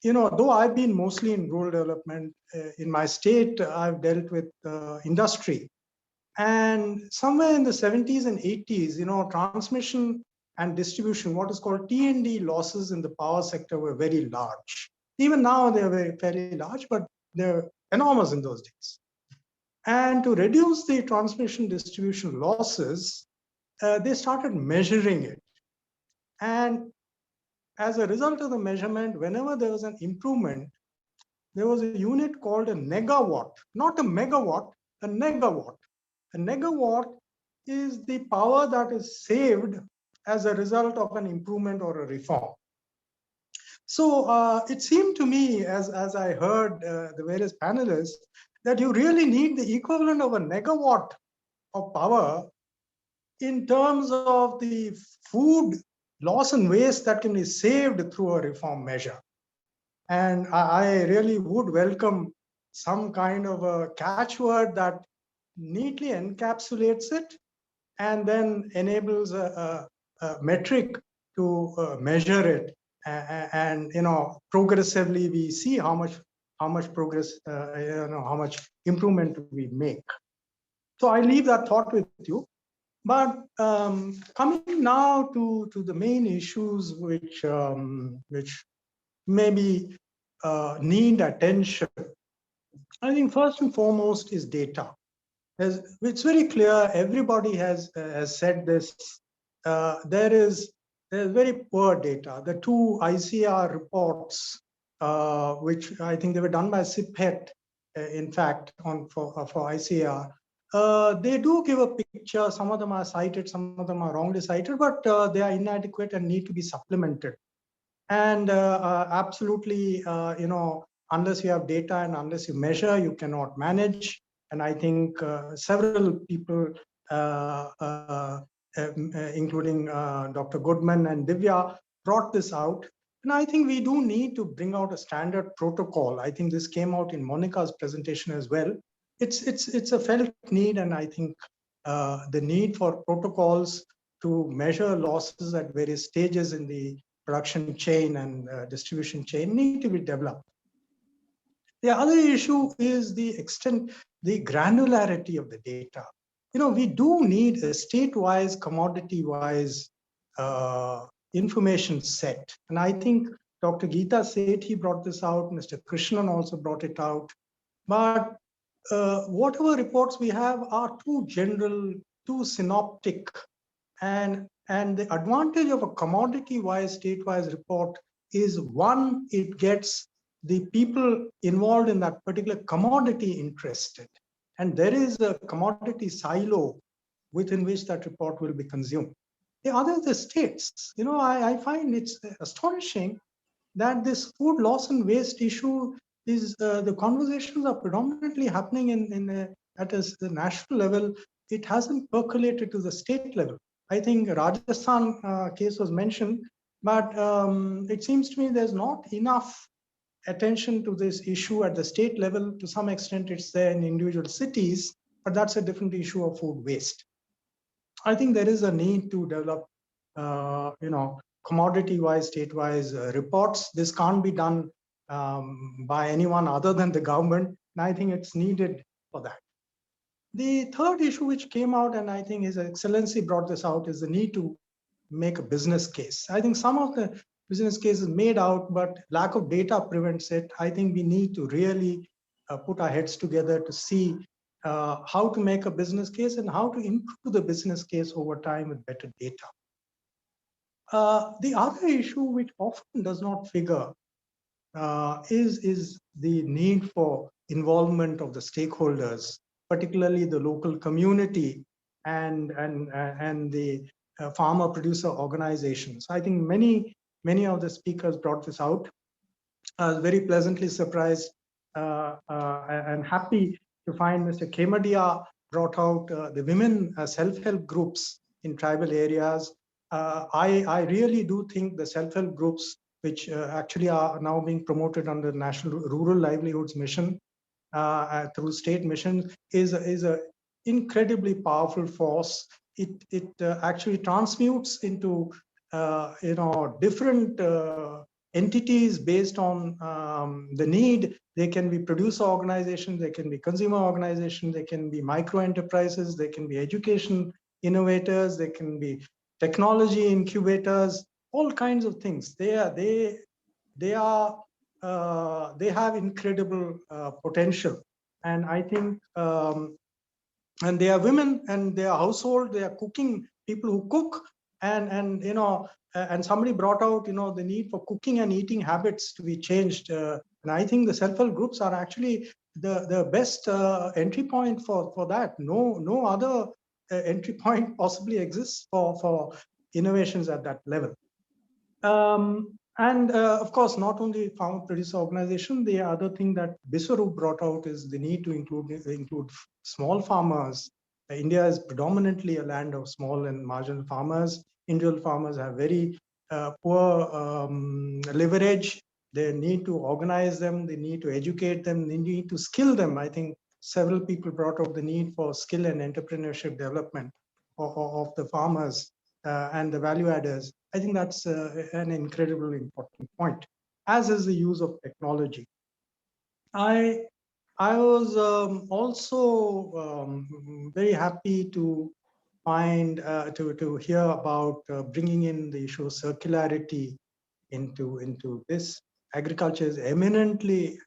Though I've been mostly in rural development, in my state, I've dealt with industry. And somewhere in the 70s and 80s, transmission and distribution, what is called T&D losses in the power sector were very large. Even now they're fairly large, but they're enormous in those days. And to reduce the transmission distribution losses, they started measuring it. And as a result of the measurement, whenever there was an improvement, there was a unit called a negawatt, not a megawatt, a negawatt. A negawatt is the power that is saved as a result of an improvement or a reform. So it seemed to me, as I heard the various panelists, that you really need the equivalent of a negawatt of power in terms of the food loss and waste that can be saved through a reform measure. And I really would welcome some kind of a catchword that neatly encapsulates it and then enables a metric to measure it. And progressively we see how much progress, how much improvement we make. So I leave that thought with you. But coming now to the main issues which maybe need attention, I think first and foremost is data. It's very clear, everybody has said this, there's very poor data. The two ICR reports, which I think they were done by CIPHET, in fact, for ICR, they do give a picture. Some of them are cited, some of them are wrongly cited, but they are inadequate and need to be supplemented. And absolutely, unless you have data and unless you measure, you cannot manage. And I think several people, including Dr. Goodman and Divya, brought this out. And I think we do need to bring out a standard protocol. I think this came out in Monica's presentation as well, it's a felt need, and I think the need for protocols to measure losses at various stages in the production chain and distribution chain need to be developed. The other issue is the extent, the granularity of the data. We do need a state-wise, commodity-wise information set. And I think Dr. Geeta Sethi brought this out, Mr. Krishnan also brought it out. But whatever reports we have are too general, too synoptic. And the advantage of a commodity-wise, state-wise report is, one, it gets the people involved in that particular commodity interested. And there is a commodity silo within which that report will be consumed. The other, the states. I find it's astonishing that this food loss and waste issue is, the conversations are predominantly happening at the national level. It hasn't percolated to the state level. I think Rajasthan case was mentioned, but it seems to me there's not enough attention to this issue at the state level. To some extent, it's there in individual cities, but that's a different issue of food waste. I think there is a need to develop, commodity-wise, state-wise reports. This can't be done by anyone other than the government, and I think it's needed for that. The third issue which came out, and I think His Excellency brought this out, is the need to make a business case. I think some of the business cases made out, but lack of data prevents it. I think we need to really put our heads together to see how to make a business case and how to improve the business case over time with better data. The other issue which often does not figure is the need for involvement of the stakeholders, particularly the local community and the farmer producer organizations. I think many of the speakers brought this out. I was very pleasantly surprised and happy to find Mr. Kemadia brought out the women self-help groups in tribal areas. I really do think the self-help groups, which actually are now being promoted under the National Rural Livelihoods Mission through state mission, is a incredibly powerful force. It actually transmutes into different entities based on the need. They can be producer organizations, they can be consumer organizations, they can be micro enterprises, they can be education innovators, they can be technology incubators, all kinds of things. They have incredible potential, and I think and they are women, and they are household, they are cooking, people who cook, and somebody brought out the need for cooking and eating habits to be changed, and I think the self-help groups are actually the best entry point for that. No other entry point possibly exists for innovations at that level. And of course, not only farmer producer organization, the other thing that Biswarup brought out is the need to include small farmers. India is predominantly a land of small and marginal farmers. Individual farmers have very poor leverage. They need to organize them, they need to educate them, they need to skill them. I think several people brought out the need for skill and entrepreneurship development of the farmers and the value adders. I think that's an incredibly important point, as is the use of technology. I was also very happy to find to hear about bringing in the issue of circularity into this. Agriculture is eminently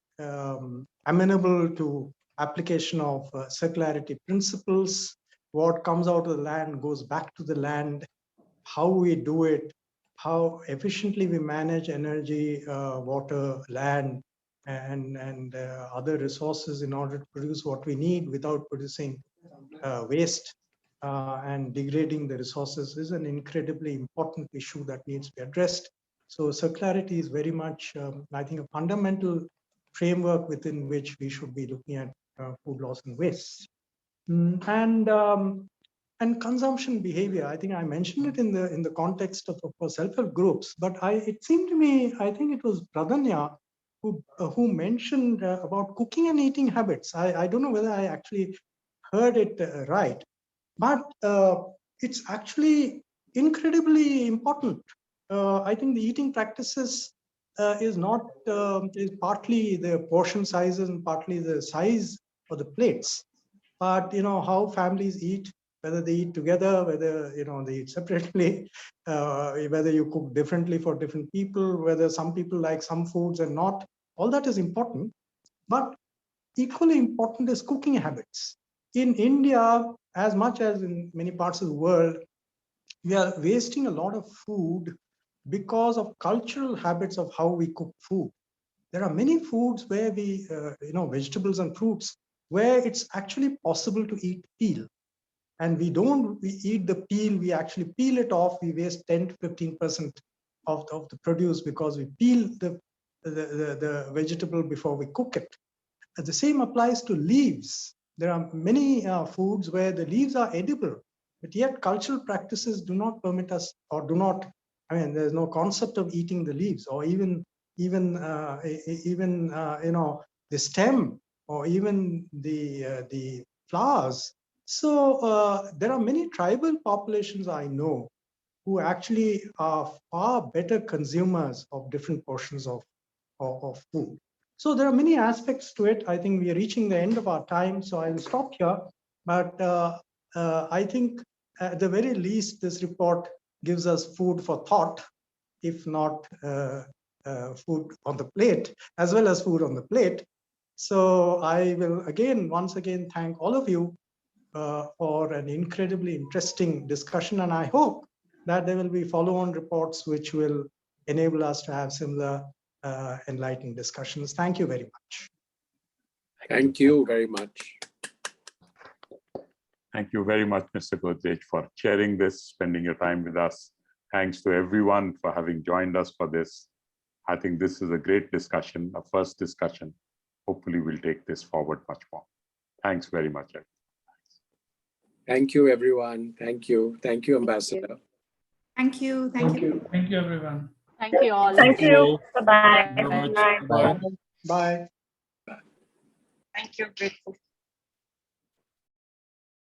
amenable to application of circularity principles. What comes out of the land goes back to the land. How we do it, how efficiently we manage energy, water, land, and other resources in order to produce what we need without producing waste and degrading the resources is an incredibly important issue that needs to be addressed. So circularity is very much, I think, a fundamental framework within which we should be looking at food loss and waste. And consumption behavior. I think I mentioned it in the context of self-help groups, but it seemed to me, I think it was Pradanya who mentioned about cooking and eating habits. I don't know whether I actually heard it right, but it's actually incredibly important. I think the eating practices is not is partly the portion sizes and partly the size of the plates, but how families eat, whether they eat together, whether they eat separately, whether you cook differently for different people, whether some people like some foods and not. All that is important, but equally important is cooking habits. In India, as much as in many parts of the world, we are wasting a lot of food because of cultural habits of how we cook food. There are many foods where we, vegetables and fruits, where it's actually possible to eat peel. And we eat the peel, we actually peel it off, we waste 10 to 15% of the produce because we peel the vegetable before we cook it. And the same applies to leaves. There are many foods where the leaves are edible, but yet cultural practices do not permit us, or do not, there's no concept of eating the leaves, or even the stem, or even the flowers. So there are many tribal populations I know who actually are far better consumers of different portions of food. So there are many aspects to it. I think we are reaching the end of our time, so I will stop here. But I think at the very least, this report gives us food for thought, if not food on the plate, as well as food on the plate. So I will once again thank all of you for an incredibly interesting discussion. And I hope that there will be follow-on reports which will enable us to have similar enlightening discussions. Thank you very much. Thank you very much. Thank you very much, Mr. Godrej, for sharing this, spending your time with us. Thanks to everyone for having joined us for this. I think this is a great discussion, a first discussion. Hopefully we'll take this forward much more. Thanks very much, everyone. Thank you, everyone. Thank you. Thank you, Ambassador. Thank you. Thank you. Thank you, everyone. Thank you all. Thank you. Bye-bye. Bye. Bye. Bye. Thank you. Grateful.